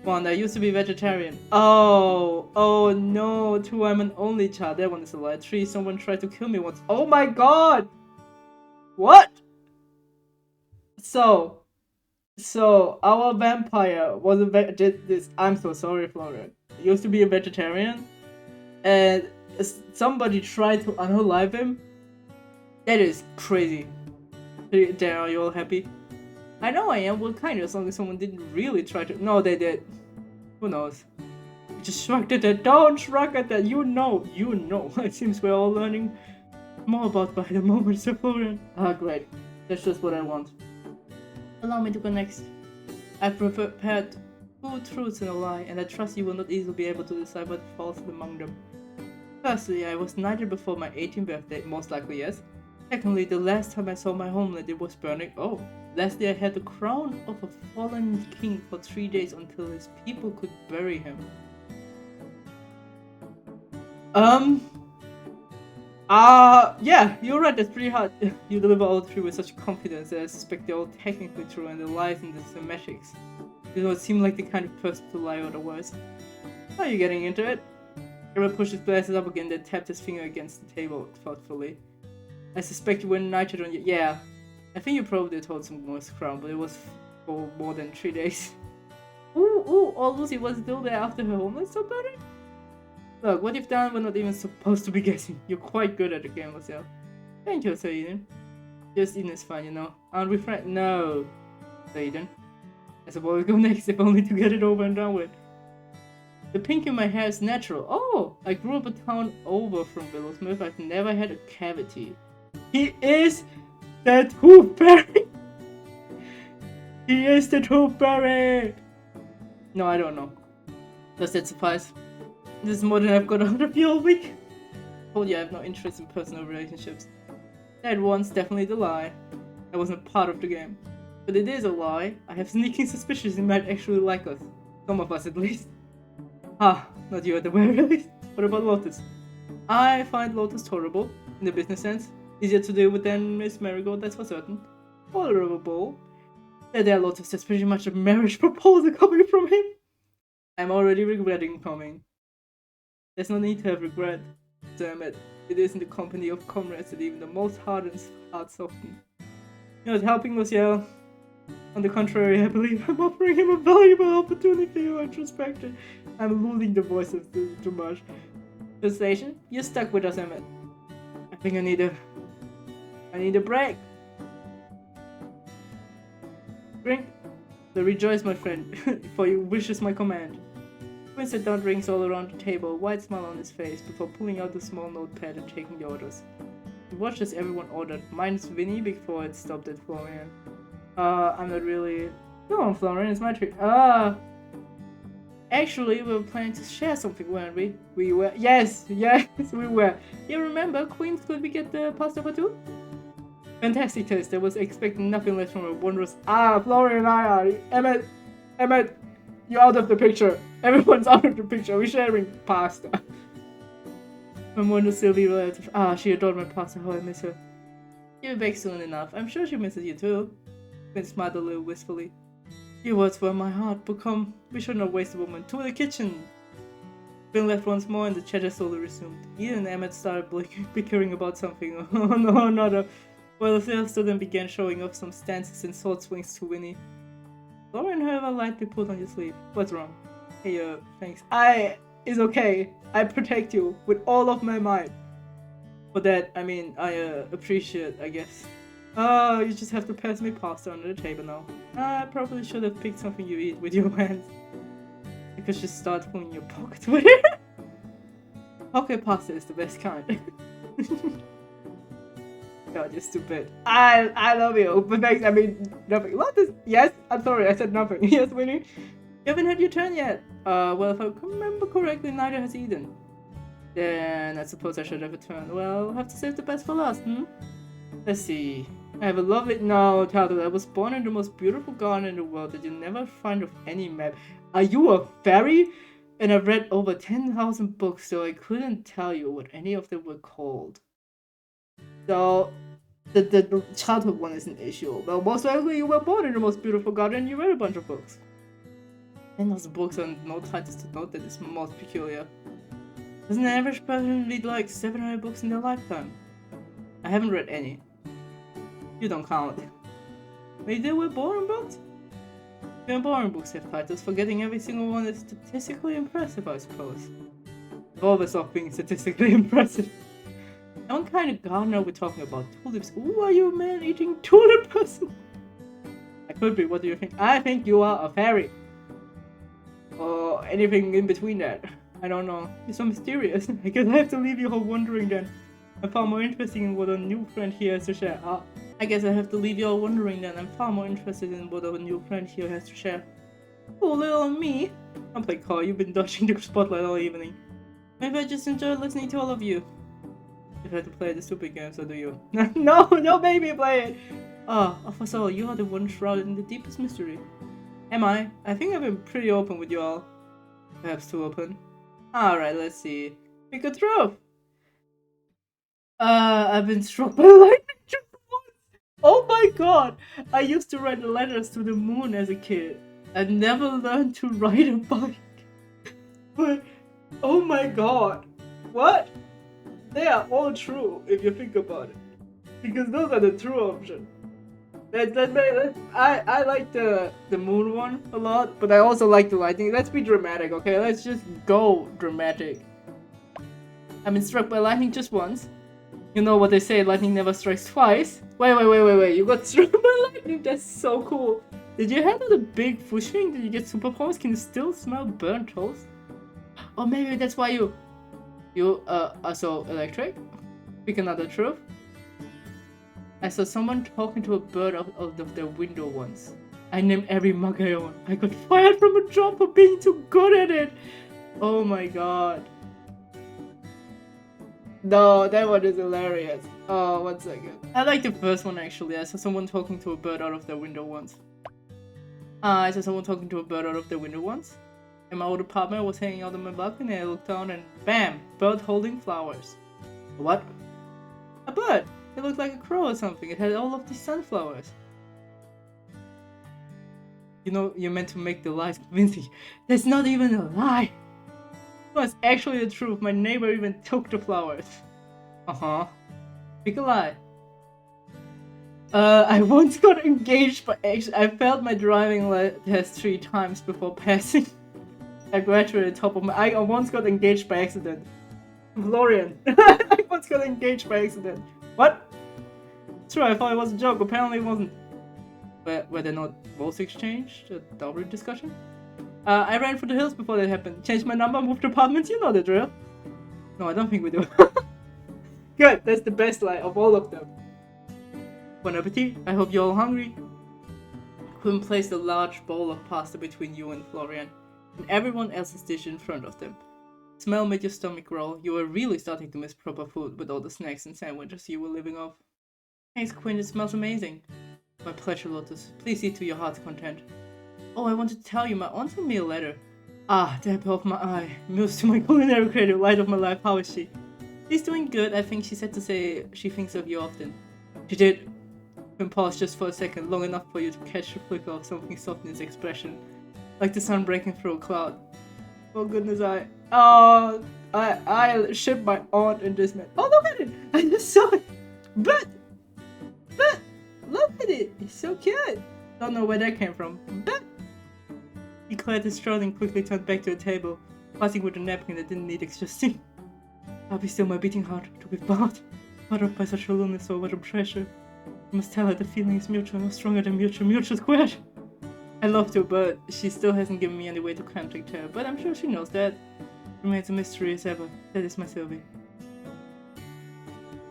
1. I used to be vegetarian. Oh no. 2. I'm an only child. That one is a lie. 3. Someone tried to kill me once. Oh my god! What? So, So our vampire was a this. I'm so sorry, Florian. He used to be a vegetarian, and somebody tried to unalive him. That is crazy. There, are you all happy? I know I am. Well, kind of. As long as someone didn't really try to. No, they did. Who knows? You just shrugged at that. Don't shrug at that. You know. You know. It seems we're all learning more about by the moment, Sir Florian. Ah, great. That's just what I want. Allow me to go next. I've prepared 2 truths and a lie, and I trust you will not easily be able to decide what falls among them. Firstly, I was knighted before my 18th birthday, most likely yes. Secondly, the last time I saw my homeland it was burning. Oh. Lastly, I had the crown of a fallen king for 3 days until his people could bury him. Yeah, you're right, that's pretty hard. You deliver all 3 with such confidence that I suspect they're all technically true and the lies in the semantics. You don't seem like the kind of person to lie otherwise. How are you getting into it? Eric pushed his glasses up again, then tapped his finger against the table thoughtfully. I suspect you were knighted on your— yeah. I think you probably told some more crown, but it was for more than 3 days. Ooh, old Lucy was still there after her homeland stopped burning? Look, what you've done, we're not even supposed to be guessing. You're quite good at the game, yourself. Thank you, Sir Eden. Just Eden is fine, you know. Aren't we friends? No, Sir Eden. I suppose we'll go next, if only to get it over and done with. The pink in my hair is natural. Oh, I grew up a town over from Willowmist. I've never had a cavity. He is the tooth fairy! He is the tooth fairy! No, I don't know. Does that suffice? This is more than I've got out of you all week. Told you I have no interest in personal relationships. That one's definitely the lie. I wasn't part of the game. But it is a lie. I have sneaking suspicions he might actually like us. Some of us at least. Ah, not you at the very least. What about Lotus? I find Lotus tolerable, in the business sense. Easier to deal with than Miss Marigold, that's for certain. Tolerable. There, Lotus, there's pretty much a marriage proposal coming from him. I'm already regretting coming. There's no need to have regret. Damn it. It is in the company of comrades that even the most hardened hearts soften. You're not helping Luciel. On the contrary, I believe I'm offering him a valuable opportunity of introspection. I'm losing the voices too much. Translation, you're stuck with us, Emmett. I think I need a break. Drink. So rejoice, my friend, for your wish is my command. Quinn sat down, drinks all around the table, a wide smile on his face, before pulling out a small notepad and taking the orders. He watched as everyone ordered, minus Vinny before it stopped at Florian. I'm not really— Go on, Florian, it's my turn. Actually, we were planning to share something, weren't we? We were— Yes, we were. You remember, Queens, could we get the pasta for 2? Fantastic taste. I was expecting nothing less from a wondrous— Florian and I are— Emmett, you're out of the picture. Everyone's out of the picture. We're sharing pasta. My wondrous silly relative. She adored my pasta. How I miss her. She'll be back soon enough. I'm sure she misses you too. Quinn smiled a little wistfully. Your words were in my heart, but come, we should not waste a moment. To the kitchen! Quinn left once more and the chatter slowly resumed. Eden and Emmett started bickering about something. Oh no, another. Well, the stood and began showing off some stances and sword swings to Winnie. Florian, however, lightly pulled on your sleeve. What's wrong? Hey, thanks. It's okay. I protect you with all of my might. For that, I mean, I appreciate, I guess. You just have to pass me pasta under the table now. I probably should have picked something you eat with your hands. You could just start filling your pockets with it. Pocket pasta is the best kind. God, you're stupid. I love you. But thanks, I mean, nothing. What is— Yes? I'm sorry, I said nothing. Yes, Winnie? You haven't had your turn yet. Well, if I remember correctly, neither has Eden. Then I suppose I should have a turn. Well, I'll have to save the best for last, Let's see. I have a lovely— No, Tato, I was born in the most beautiful garden in the world that you'll never find of any map. Are you a fairy? And I've read over 10,000 books, so I couldn't tell you what any of them were called. So, the childhood one is an issue. Well, most likely you were born in the most beautiful garden and you read a bunch of books. And those books and no titles to note that is most peculiar. Doesn't an average person read like 700 books in their lifetime? I haven't read any. You don't count. Maybe they were boring books? Your boring books have titles for getting every single one is statistically impressive, I suppose. I've always loved being statistically impressive. And what kind of garden are we talking about? Tulips? Ooh, are you a man eating tulip person? I could be, what do you think? I think you are a fairy. Or anything in between that. I don't know. You're so mysterious. I guess I have to leave you all wondering then. I'm far more interested in what a new friend here has to share. I guess I have to leave you all wondering then. I'm far more interested in what a new friend here has to share. Oh, little me. I'm playing Carl. You've been dodging the spotlight all evening. Maybe I just enjoy listening to all of you. You have to play the stupid game, so do you? No, don't make me play it! For so you are the one shrouded in the deepest mystery. Am I? I think I've been pretty open with you all. Perhaps too open. Alright, let's see. Pick a truth! I've been struck by lightning just once! Oh my god! I used to write letters to the moon as a kid. I never learned to ride a bike. But, oh my god. What? They are all true if you think about it. Because those are the true options. I like the moon one a lot, but I also like the lightning. Let's be dramatic, okay? Let's just go dramatic. I've been struck by lightning just once. You know what they say, lightning never strikes twice. Wait, you got struck by lightning? That's so cool. Did you handle the big fishing? Did you get superpowers? Can you still smell burnt toast? Or maybe that's why you are so electric? Pick another truth. I saw someone talking to a bird out of their window once. I named every mug I own. I got fired from a job for being too good at it. Oh my god. No, that one is hilarious. Oh, 1 second. I like the first one actually. I saw someone talking to a bird out of their window once. I saw someone talking to a bird out of their window once. In my old apartment, I was hanging out on my balcony and I looked down and BAM! Bird holding flowers. What? A bird! It looked like a crow or something. It had all of these sunflowers. You know, you're meant to make the lies convincing. That's not even a lie! No, it's actually the truth. My neighbor even took the flowers. Pick a lie. I once got engaged by I failed my driving test 3 times before passing. I graduated top of my. I once got engaged by accident. Florian. I once got engaged by accident. What? True, I thought it was a joke. Apparently it wasn't. Were there not votes exchanged? A dowry discussion? I ran for the hills before that happened. Changed my number, moved apartments. You know the drill. No, I don't think we do. Good. That's the best lie of all of them. Bon appetit. I hope you're all hungry. Quinn placed a large bowl of pasta between you and Florian, and everyone else's dish in front of them. Smell made your stomach growl. You were really starting to miss proper food with all the snacks and sandwiches you were living off. Thanks, Quinn. It smells amazing. My pleasure, Lotus. Please eat to your heart's content. Oh, I wanted to tell you, my aunt sent me a letter. Ah, the apple of my eye. Muse to my culinary creative light of my life. How is she? She's doing good. I think she said to say she thinks of you often. She did. Quinn paused just for a second, long enough for you to catch the flicker of something soft in his expression, like the sun breaking through a cloud. Oh goodness, I shipped my aunt in this man. Oh, look at it! I just saw it. But look at it. It's so cute. Don't know where that came from. But he cleared his throat and quickly turned back to the table, passing with a napkin that didn't need adjusting. I'll be still my beating heart to be bound up by such a loneliness, so what a treasure. I must tell her the feeling is mutual, no stronger than mutual squared. I love to, but she still hasn't given me any way to contact her, but I'm sure she knows that. Remains a mystery as ever. That is my Sylvie.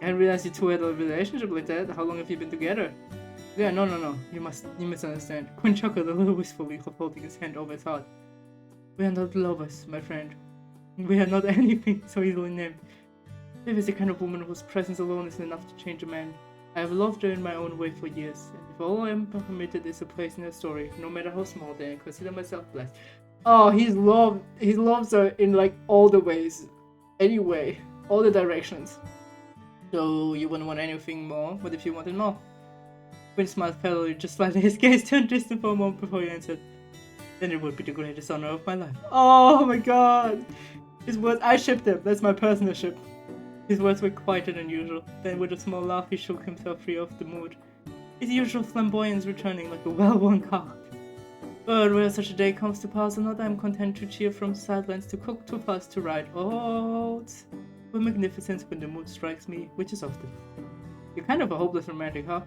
I didn't realize you two had a relationship like that. How long have you been together? Yeah, no. You misunderstand. Quinn chuckled a little wistfully, holding his hand over his heart. We are not lovers, my friend. We are not anything so easily named. Viv is the kind of woman whose presence alone is enough to change a man. I have loved her in my own way for years, and if all I am permitted is a place in her story, no matter how small, then I consider myself blessed. Oh, he loves her in like all the ways. Anyway, all the directions. So you wouldn't want anything more, what if you wanted more? Quinn smiled faintly, just slightly. His gaze turned distant for a moment before he answered. Then it would be the greatest honor of my life. Oh my god! His words, I shipped him, that's my personal ship. His words were quieter than usual. Then with a small laugh he shook himself free of the mood. His usual flamboyance returning like a well-worn card. But where such a day comes to pass or not, I am content to cheer from sidelines, to cook, too fast to ride oats with magnificence when the mood strikes me, which is often. You're kind of a hopeless romantic, huh?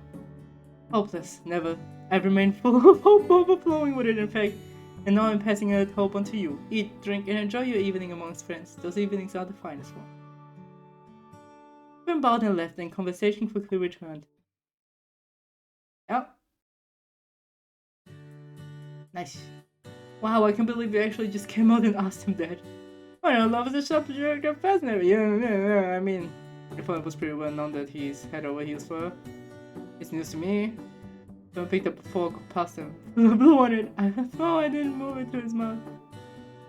Hopeless, never. I've remained full of hope, overflowing with it, in fact. And now I'm passing that hope on to you. Eat, drink, and enjoy your evening amongst friends. Those evenings are the finest ones. Quinn bowed and left, and conversation quickly returned. Yeah. Nice. Wow, I can't believe you actually just came out and asked him that. I know love is a subject of fascinating. Yeah, I mean, the point was pretty well known that he's head over heels for her. It's news to me. So I picked up a fork of pasta and blew on it. I thought I didn't move it to his mouth.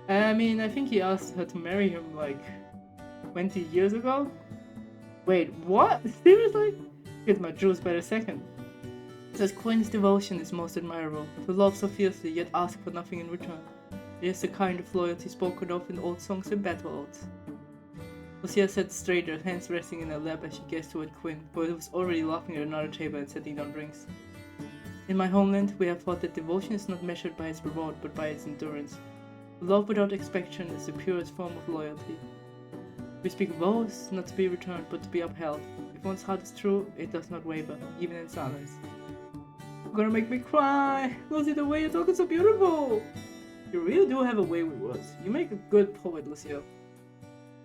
I mean, I think he asked her to marry him like 20 years ago. Wait, what? Seriously? Get my juice by the second. Says Quinn's devotion is most admirable, to love so fiercely yet ask for nothing in return. It is the kind of loyalty spoken of in old songs and battle odes. Lucia sat straight, her hands resting in her lap as she gazed toward Quinn, who was already laughing at another table and setting down drinks. In my homeland, we have thought that devotion is not measured by its reward, but by its endurance. Love without expectation is the purest form of loyalty. We speak vows, not to be returned, but to be upheld. If one's heart is true, it does not waver, even in silence. You're gonna make me cry! Lucy, the way you talk is so beautiful! You really do have a way with words. You make a good poet, Lucia.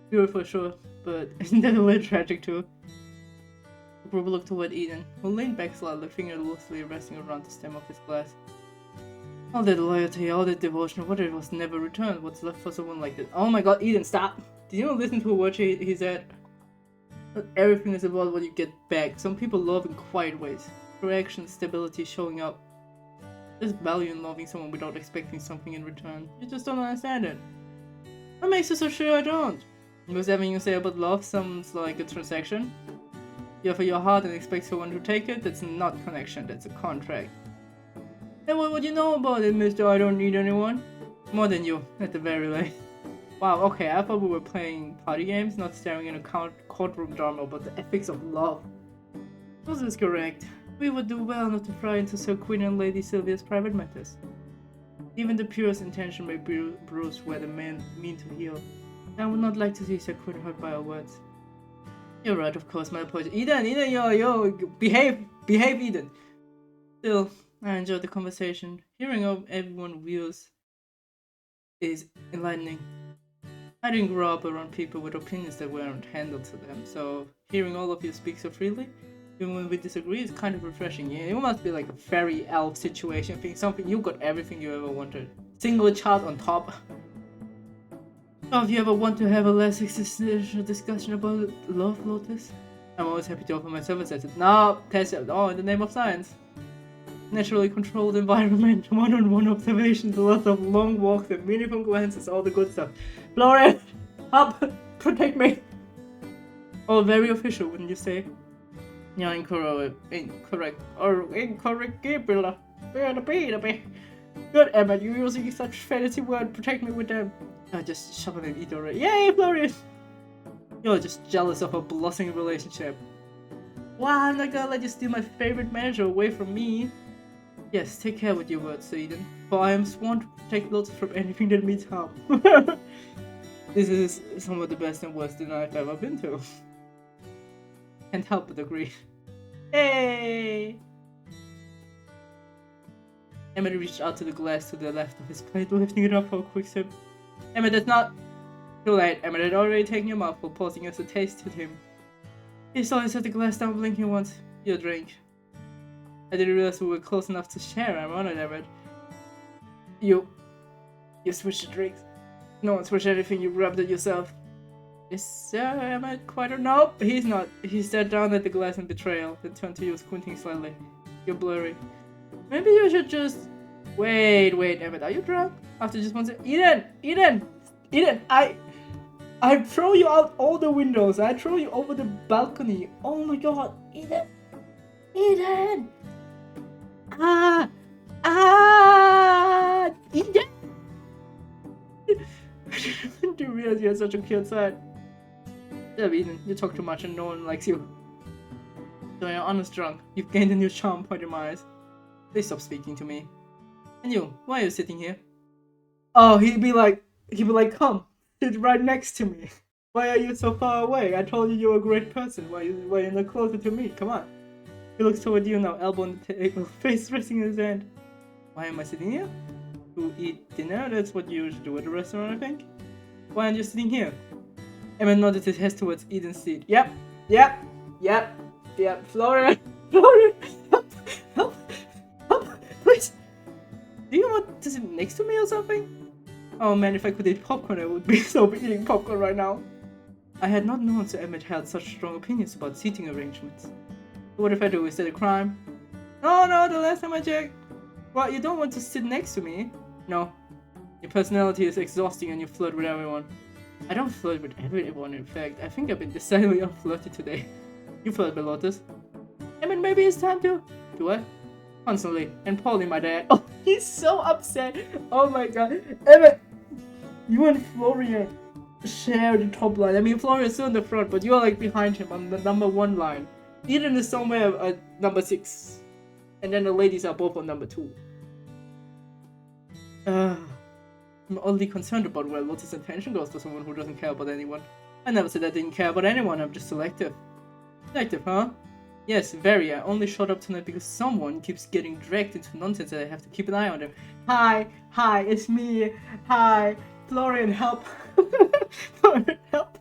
Beautiful, sure, but isn't that a little tragic too? The group looked toward Eden, who leaned back slightly, finger loosely resting around the stem of his glass. All that loyalty, all that devotion, what it was never returned, what's left for someone like that? Oh my god, Eden, stop! Did you not listen to a word he said? Not everything is about what you get back. Some people love in quiet ways. Through action, stability, showing up. There's value in loving someone without expecting something in return. You just don't understand it. What makes you so sure I don't? Because everything you say about love sounds like a transaction. You offer your heart and expect someone to take it? That's not connection, that's a contract. And what would you know about it, mister? I don't need anyone. More than you, at the very least. Wow, okay, I thought we were playing party games, not staring in a courtroom drama about the ethics of love. This is correct. We would do well not to pry into Sir Queen and Lady Sylvia's private matters. Even the purest intention may bruise where the men mean to heal. I would not like to see Sir Queen hurt by our words. You're right, of course, my apologies. Eden, yo, behave, Eden. Still, I enjoyed the conversation. Hearing of everyone's views is enlightening. I didn't grow up around people with opinions that weren't handled to them, so hearing all of you speak so freely, even when we disagree, is kind of refreshing. Yeah, it must be like a fairy elf situation, think something you got everything you ever wanted. Single child on top. So if you ever want to have a less existential discussion about love, Lotus, I'm always happy to offer my services. No, test it. Oh, in the name of science. Naturally controlled environment, one-on-one observations, lots of long walks and meaningful glances, all the good stuff. Florian, up, protect me. All very official, wouldn't you say? Yeah, incorrect, or incorrigible. Good, Emma, you're using such fancy word. Protect me with them. Just shove it and eat already. Yay, Florian! You're just jealous of a blossoming relationship. Wow, I'm not gonna let you steal my favorite manager away from me. Yes, take care with your words, Eden, for I am sworn to protect Lotus from anything that means harm. This is some of the best and worst dinner I've ever been to. Can't help but agree. Hey! Emmett reached out to the glass to the left of his plate, lifting it up for a quick sip. Emmett, that's not... Too late. Emmett had already taken your mouthful, pausing as the taste hit him. He saw and set the glass down, blinking once. Your drink. I didn't realize we were close enough to share. I'm honored, Emmett. You switched the drinks. No one switched anything. You grabbed it yourself. Is Sir Emmett quite a... Nope, he's not. He stared down at the glass in betrayal, then turned to you, squinting slightly. You're blurry. Maybe you should just... Wait, Emmett, are you drunk? After just one second... Eden! I throw you out all the windows. I throw you over the balcony. Oh my god, Eden! Eden! I didn't realize you had such a cute side. Yeah, Eden, you talk too much and no one likes you. So you're honest drunk. You've gained a new charm, point in my eyes. Please stop speaking to me. And you, why are you sitting here? Oh, he'd be like, come, sit right next to me. Why are you so far away? I told you you're a great person. Why are you not closer to me? Come on. He looks toward you now, elbow on the table, face resting in his hand. Why am I sitting here? To eat dinner? That's what you usually do at a restaurant, I think. Why aren't you sitting here? Emmett nodded his head towards Eden's seat. Yep. Florian, Florian, help, please. Do you want to sit next to me or something? Oh man, if I could eat popcorn, I would be so eating popcorn right now. I had not known Sir Emmett held such strong opinions about seating arrangements. What if I do? Is that a crime? No, the last time I checked. What, you don't want to sit next to me? No. Your personality is exhausting and you flirt with everyone. I don't flirt with everyone, in fact. I think I've been decidedly unflirty today. You flirt with Lotus. I mean, maybe it's time to... Do what? Constantly. And Polly, my dad. Oh, he's so upset. Oh my god. Emmett, you and Florian share the top line. I mean, Florian's still in the front, but you're like behind him on the number 1 line. Eden is somewhere at number 6. And then the ladies are both on number 2. I'm oddly concerned about where Lotus' attention goes to someone who doesn't care about anyone. I never said I didn't care about anyone, I'm just selective. Selective, huh? Yes, very. I only showed up tonight because someone keeps getting dragged into nonsense and I have to keep an eye on them. Hi, it's me. Hi, Florian, help. Florian, help.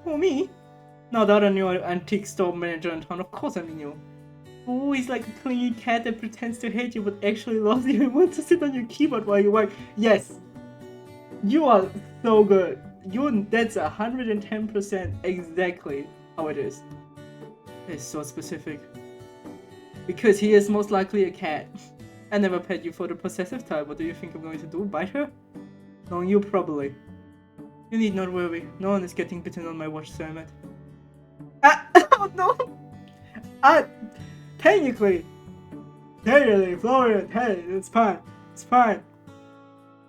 Who, me? No, the other new antique store manager in town. Of course I mean you. Oh, he's like a clingy cat that pretends to hate you but actually loves you and wants to sit on your keyboard while you work. Yes. You are so good. That's 110% exactly how it is. It's so specific. Because he is most likely a cat. I never pet you for the possessive type. What do you think I'm going to do? Bite her? Knowing you, probably. You need not worry. No one is getting bitten on my watch, Sir Emmett. Oh no! Technically, Florian, hey, it's fine. It's fine.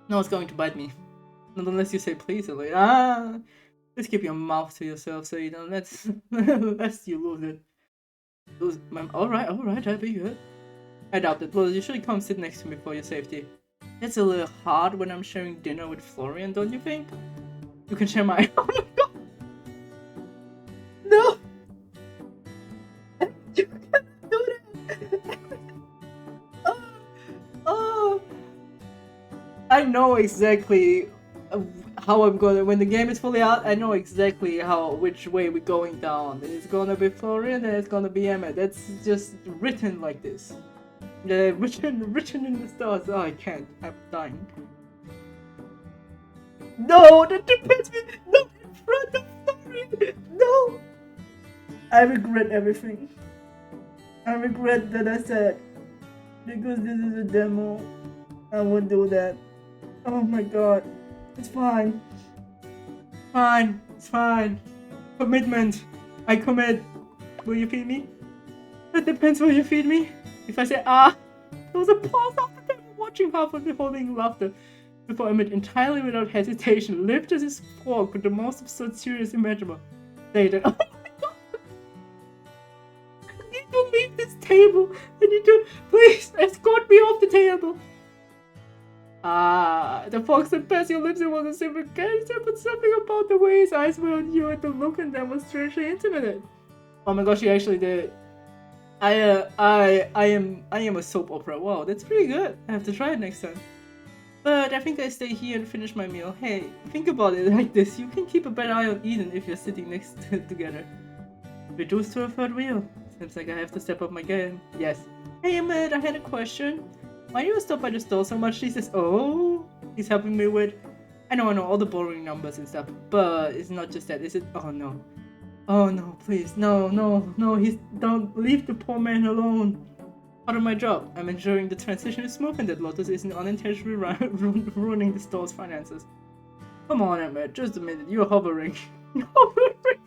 No one's going to bite me. Not unless you say please, like, just keep your mouth to yourself so you don't lest you lose it. Alright, I'll be good. I doubt it. Lotus, you should come sit next to me for your safety. It's a little hard when I'm sharing dinner with Florian, don't you think? You can share my... Oh my god! No! You can't do that! Oh! I know exactly how I'm gonna... When the game is fully out, I know exactly which way we're going down. It's gonna be Florian and it's gonna be Emmett. That's just written like this. Written in the stars. Oh, I can't. I'm dying. No, that depends me. Not in front of Florian. No. I regret everything. I regret that I said, because this is a demo, I won't do that. Oh my god. It's fine. It's fine. Commitment. I commit. Will you feed me? It depends will you feed me. If I say there was a pause after them watching half of the holding laughter before Emmett entirely without hesitation lifted his fork with the most absurd seriousness imaginable. Stated, oh my god! I need to leave this table. I need to please escort me off the table. The fox that passed your lips, it was a simple gesture, but something about the way his eyes were on you and the look in them was strangely intimate. Oh my gosh, he actually did. I am a soap opera. Wow, that's pretty good. I have to try it next time. But I think I stay here and finish my meal. Hey, think about it like this. You can keep a better eye on Eden if you're sitting next together. Reduced to a third wheel. Seems like I have to step up my game. Yes. Hey Emmett, I had a question. Why do you stop by the store so much? He says, oh, he's helping me with... I know, all the boring numbers and stuff. But it's not just that, is it? Oh no. Oh no, please, no, don't leave the poor man alone. Part of my job, I'm ensuring the transition is smooth and that Lotus isn't unintentionally ruining the store's finances. Come on, Emmett, just a minute, you're hovering. You're hovering.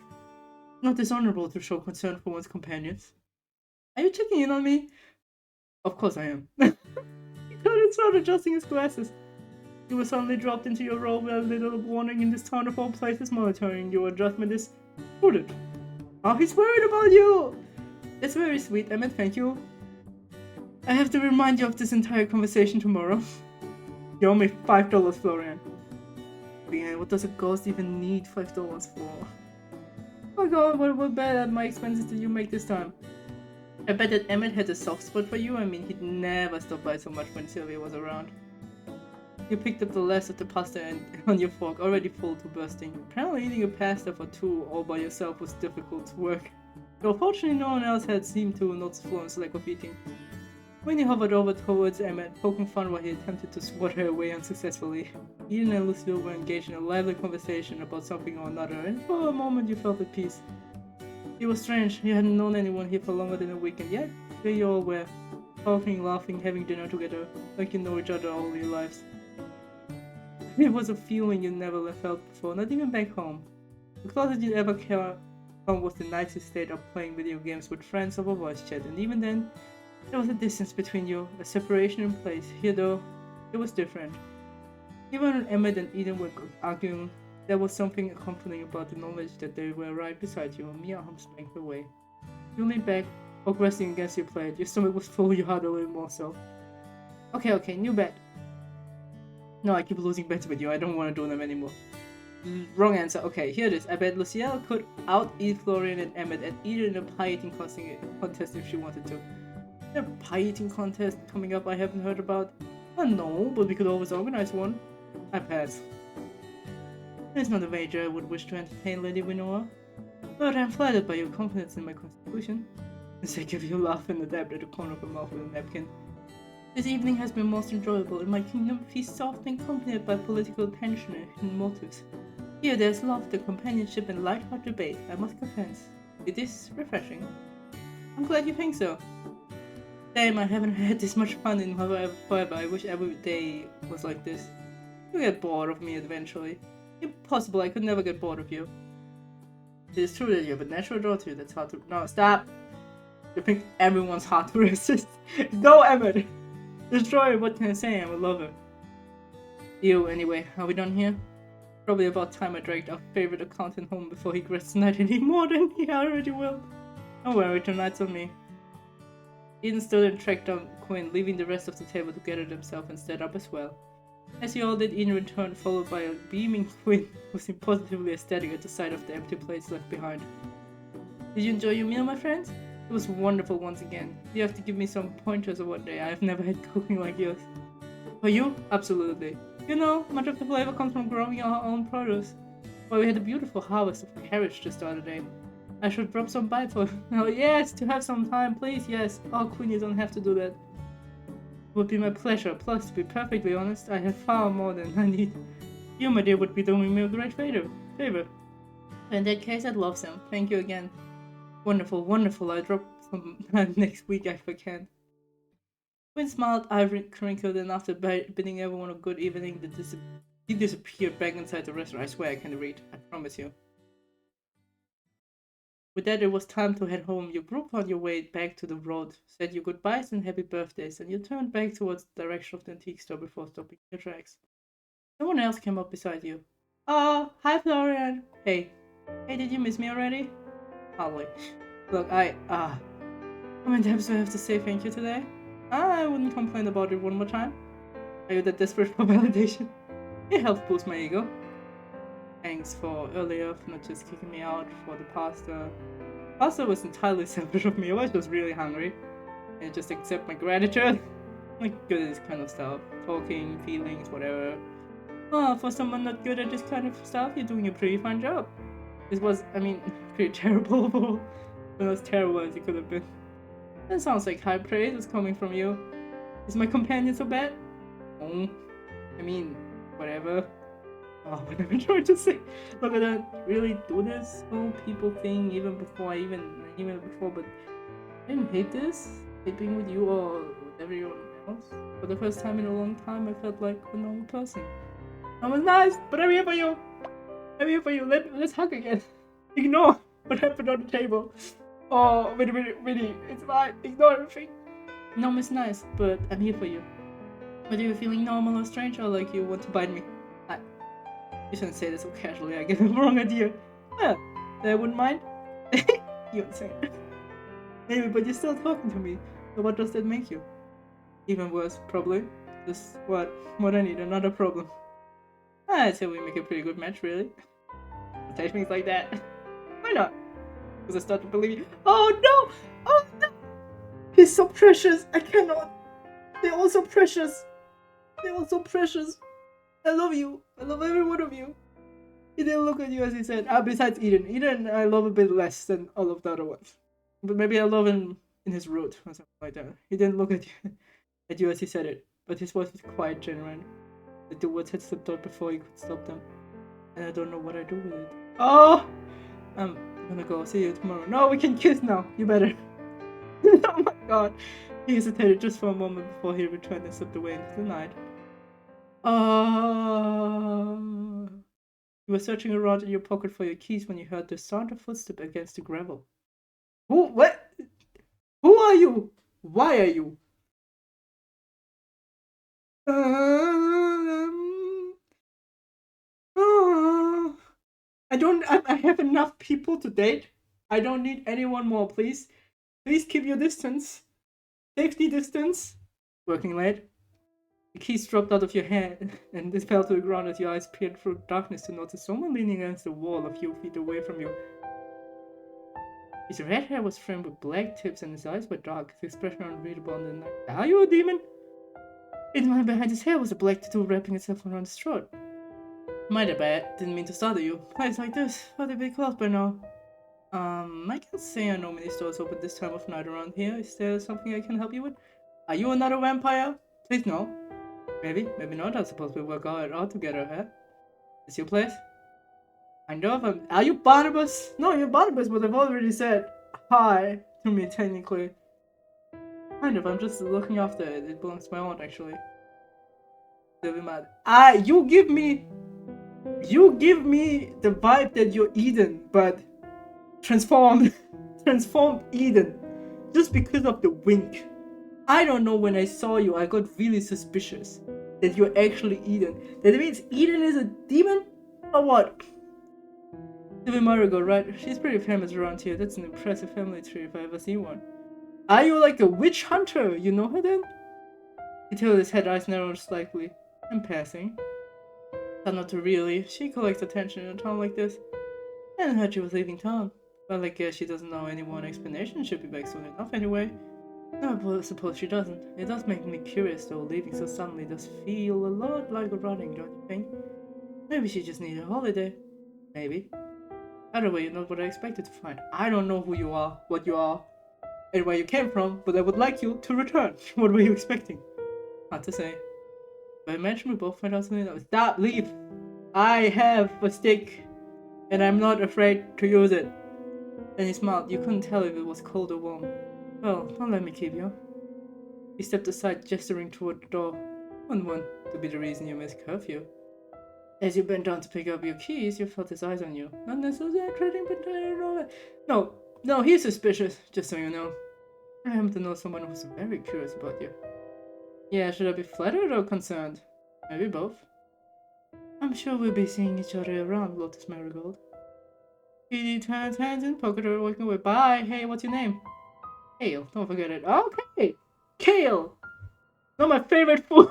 Not dishonorable to show concern for one's companions. Are you checking in on me? Of course I am. He started adjusting his glasses. You were suddenly dropped into your role with a little warning in this town of all places. Monitoring your adjustment is prudent. Oh, he's worried about you! That's very sweet, Emmett, thank you. I have to remind you of this entire conversation tomorrow. You owe me $5, Florian. Man, what does a ghost even need $5 for? Oh my god, what bad at my expenses did you make this time? I bet that Emmett had a soft spot for you. I mean, he'd never stop by so much when Sylvia was around. You picked up the last of the pasta and on your fork, already full to bursting. Apparently eating a pasta for two all by yourself was difficult work. Though fortunately no one else had seemed to notice Florence's lack of eating. Winnie hovered over towards Emmett, poking fun while he attempted to swat her away unsuccessfully. Eden and Lucille were engaged in a lively conversation about something or another, and for a moment you felt at peace. It was strange, you hadn't known anyone here for longer than a week, and yet here you all were, talking, laughing, having dinner together, like you know each other all your lives. It was a feeling you never felt before, not even back home. The closest you'd ever come was the nights you stayed up playing video games with friends over voice chat, and even then, there was a distance between you, a separation in place. Here though, it was different. Even when Emmett and Eden were arguing, there was something comforting about the knowledge that they were right beside you, a mere arm's length away. You leaned back, resting against your plate. Your stomach was full, your heart a little more so. Okay, new bet. No, I keep losing bets with you, I don't want to do them anymore. Wrong answer. Okay, here it is. I bet Lucille could out-eat Florian and Emmett and Eden in a pie-eating contest if she wanted to. Is there a pie-eating contest coming up I haven't heard about? No, but we could always organize one. I pass. It's not a wager I would wish to entertain, Lady Winnower. But I'm flattered by your confidence in my constitution. The sake of you laugh and adapt at the corner of her mouth with a napkin. This evening has been most enjoyable. In my kingdom, feasts often accompanied by political tension and hidden motives. Here there's laughter, companionship, and light-hearted debate. I must confess, it is refreshing. I'm glad you think so. Damn, I haven't had this much fun in forever. I wish every day was like this. You get bored of me eventually. Impossible, I could never get bored of you. It is true that you have a natural draw to you that's hard to— No, stop! You think everyone's hard to resist. No, Emmett! Destroy, what can I say? I'm a lover. You, anyway, are we done here? Probably about time I dragged our favorite accountant home before he regrets tonight any more than he already will. Don't worry, tonight's on me. Eden stood and tracked down Quinn, leaving the rest of the table to gather themselves and stand up as well. As you all did, Eden returned, followed by a beaming Quinn, who seemed positively ecstatic at the sight of the empty plates left behind. Did you enjoy your meal, my friends? It was wonderful once again. You have to give me some pointers of one day. I have never had cooking like yours. For you? Absolutely. You know, much of the flavor comes from growing our own produce. Well, we had a beautiful harvest of carrots just the other day. I should drop some by for— Oh yes, to have some time, please, yes. Oh, Queen, you don't have to do that. It would be my pleasure. Plus, to be perfectly honest, I have far more than I need. You, my dear, would be doing me a great favor. In that case, I'd love some. Thank you again. Wonderful, wonderful. I'll drop some next week if I can. Quinn smiled, eye crinkled, and after bidding everyone a good evening, he disappeared back inside the restaurant. I swear I can read. I promise you. With that, it was time to head home. You broke on your way back to the road, said your goodbyes and happy birthdays, and you turned back towards the direction of the antique store before stopping your tracks. Someone else came up beside you. Oh, hi Florian. Hey, did you miss me already? Hardly. Look, how many times do I have to say thank you today? I wouldn't complain about it one more time. Are you that desperate for validation? It helps boost my ego. Thanks for earlier, for not just kicking me out for the pasta. Pasta was entirely selfish of me. I was just really hungry. And just accept my gratitude. I'm good at this kind of stuff. Talking, feelings, whatever. Oh, for someone not good at this kind of stuff, you're doing a pretty fine job. This was, pretty terrible overall. But as terrible as it could have been. That sounds like high praise is coming from you. Is my companion so bad? Oh, whatever. Oh, what am I trying to say? Look, I don't really do this whole people thing even before, but I didn't hate this. Hate being with you or with everyone else. For the first time in a long time, I felt like a normal person. That was nice, but I'm here for you. Let's hug again. Ignore what happened on the table. Oh, Winnie, it's fine. Ignore everything. No, it's nice, but I'm here for you. Whether you're feeling normal or strange or like you want to bite me. You shouldn't say that so casually, I get the wrong idea. Yeah, I wouldn't mind. You're insane. Maybe, but you're still talking to me. So what does that make you? Even worse, probably. Just what I need, another problem. I'd say we make a pretty good match, really. Touch things like that. Why not? Because I start to believe you. Oh no! Oh no! He's so precious! I cannot! They're all so precious! They're all so precious! I love you! I love every one of you! He didn't look at you as he said. Besides Eden. Eden I love a bit less than all of the other ones. But maybe I love him in his root or something like that. He didn't look at you as he said it. But his voice was quite genuine. Like the words had slipped out before he could stop them. And I don't know what I do with it. Oh! I'm gonna go. See you tomorrow. No, we can kiss now. You better. Oh my god. He hesitated just for a moment before he returned and slipped away into the night. You were searching around in your pocket for your keys when you heard the sound of footsteps against the gravel. Who? What? Who are you? Why are you? I have enough people to date. I don't need anyone more, please. Please keep your distance. Safety distance. Working late. The keys dropped out of your hand and this fell to the ground as your eyes peered through darkness to notice someone leaning against the wall a few feet away from you. His red hair was framed with black tips and his eyes were dark, his expression unreadable in the night. Are you a demon? In line behind his hair was a black tattoo wrapping itself around his throat. My bad, didn't mean to startle you. Place like this, but they'd be closed by now. I can say I know many stores open this time of night around here. Is there something I can help you with? Are you another vampire? Please no. Maybe, maybe not. I suppose we work out together, huh? Is your place? I know if are you Barnabas? No, you're Barnabas, but I've already said hi to me technically. Kind of, I'm just looking after it. It belongs to my aunt actually. You give me the vibe that you're Eden, but transformed Eden. Just because of the wink. I don't know, when I saw you, I got really suspicious that you're actually Eden. That means Eden is a demon? Or what? Sylvie Marigold, right? She's pretty famous around here. That's an impressive family tree if I ever see one. Are you like a witch hunter? You know her then? He tilted his head, eyes narrowed slightly. I'm passing. Not really. She collects attention in a town like this. I hadn't heard she was leaving town. Well, I guess she doesn't know any one explanation. She'll be back soon enough anyway. No, I suppose she doesn't. It does make me curious though, leaving so suddenly does feel a lot like a running, don't you think? Maybe she just needed a holiday. Maybe. Either way, you're not what I expected to find. I don't know who you are, what you are, and where you came from, but I would like you to return. What were you expecting? Hard to say. But I imagine we both find out something else. Stop, leave! I have a stick, and I'm not afraid to use it. Then he smiled. You couldn't tell if it was cold or warm. Well, don't let me keep you. He stepped aside, gesturing toward the door. Wouldn't want to be the reason you missed curfew. As you bent down to pick up your keys, you felt his eyes on you. Not necessarily trading, but I don't know. No, he's suspicious, just so you know. I happen to know someone who's very curious about you. Yeah, should I be flattered or concerned? Maybe both. I'm sure we'll be seeing each other around, Lotus Marigold. He turns hands in pocket her, walking away. Bye. Hey, what's your name? Kale. Don't forget it. Okay. Kale. Not my favorite food.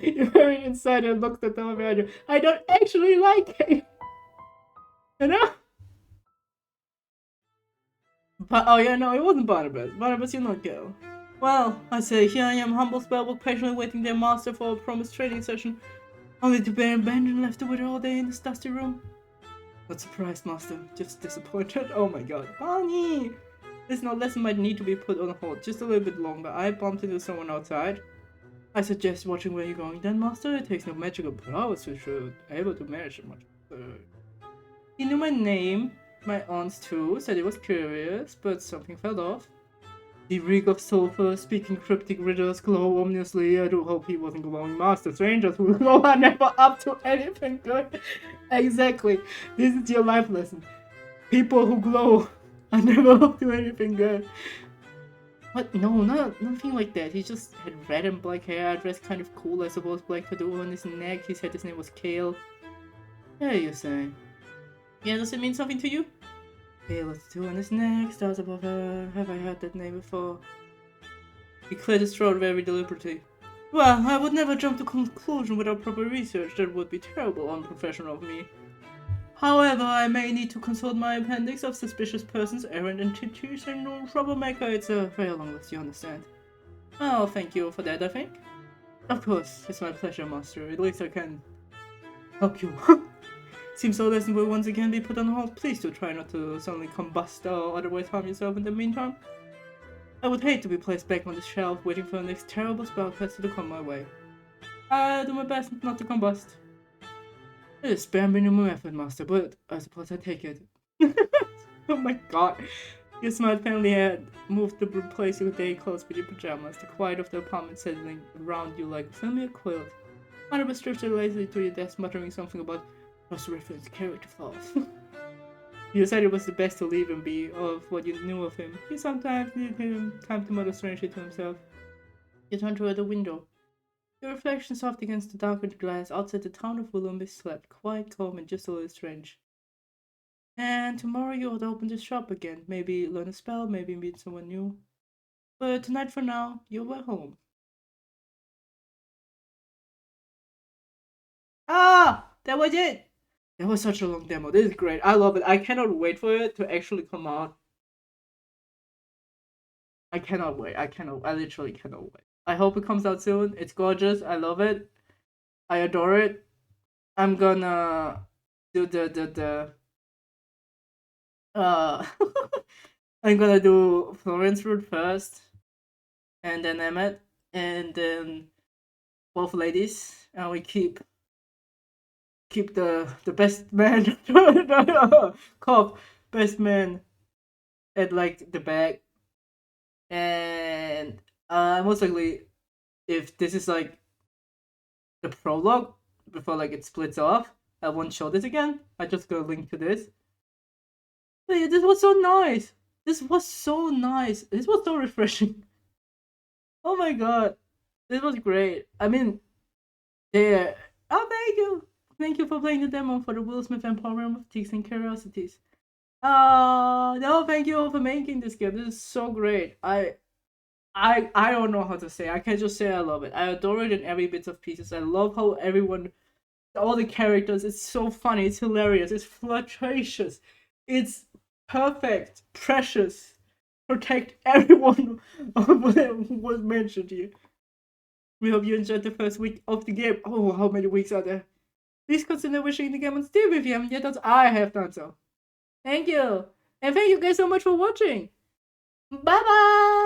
You hurried inside and looked at them behind you. I don't actually like kale. You know? But, oh yeah, no, it wasn't Barnabas. Barnabas, you're not Kale. Well, I say, here I am, humble spellbook, patiently waiting their master for a promised trading session. Only to be abandoned and left to wait all day in this dusty room. Not surprised, master. Just disappointed. Oh my god. Bonnie! This lesson might need to be put on hold just a little bit longer. I bumped into someone outside. I suggest watching where you're going then, master. It takes no magical powers to should able to manage it much. He knew my name. My aunt too said he was curious, but something fell off. The reek of sulfur, speaking cryptic riddles, glow ominously. I do hope he wasn't glowing. Master strangers who glow are never up to anything good. Exactly. This is your life lesson. People who glow are never up to anything good. What? No, nothing like that. He just had red and black hair, dressed kind of cool, I suppose. Black tattoo on his neck. He said his name was Kale. Yeah, you say. Yeah, does it mean something to you? Kale tattoo on his neck, stars above her. Have I heard that name before? He cleared his throat very deliberately. Well, I would never jump to conclusion without proper research. That would be terrible, unprofessional of me. However, I may need to consult my appendix of suspicious persons, errant entities, and no troublemaker. It's a very long list, you understand. Well, thank you for that, I think. Of course, it's my pleasure, Master. At least I can help you. Seems our lesson will once again be put on hold. Please do try not to suddenly combust or otherwise harm yourself in the meantime. I would hate to be placed back on the shelf, waiting for the next terrible spellcaster to come my way. I'll do my best not to combust. It is bare minimum effort, Master, but I suppose I take it. Oh my god. Your smart family had moved to replace your day clothes with your pajamas, the quiet of the apartment settling around you like a familiar quilt. Barnabas drifted lazily to your desk, muttering something about cross-reference character flaws. You decided it was the best to leave him be of what you knew of him. You sometimes needed him time to mutter strangely to himself. You turned toward the window. Your reflection soft against the darkened glass outside the town of Willowmist slept, quiet, calm, and just a little strange. And tomorrow you ought to open the shop again. Maybe learn a spell, maybe meet someone new. But tonight for now, you were home. Ah! That was it! That was such a long demo. This is great. I love it. I cannot wait for it to actually come out. I cannot wait. I literally cannot wait. I hope it comes out soon. It's gorgeous. I love it. I adore it. I'm gonna do the I'm gonna do Florence route first, and then Emmet, and then both ladies, and we keep the best man cop best man at like the back, and most likely if this is like the prologue before like it splits off, I won't show this again. I just gonna link to this. But yeah, this was so nice. This was so nice. This was so refreshing. Oh my god, this was great. I mean, yeah. Oh, thank you. Thank you for playing the demo for the Willowmist Emporium of Teaks and Curiosities. No, thank you all for making this game. This is so great. I don't know how to say. I can just say I love it. I adore it in every bit of pieces. I love how everyone, all the characters, it's so funny, it's hilarious, it's flirtatious, it's perfect, precious. Protect everyone who was mentioned here. We hope you enjoyed the first week of the game. Oh, how many weeks are there? Please consider wishing the game on Steam if you haven't yet done so. I have done so. Thank you. And thank you guys so much for watching. Bye bye.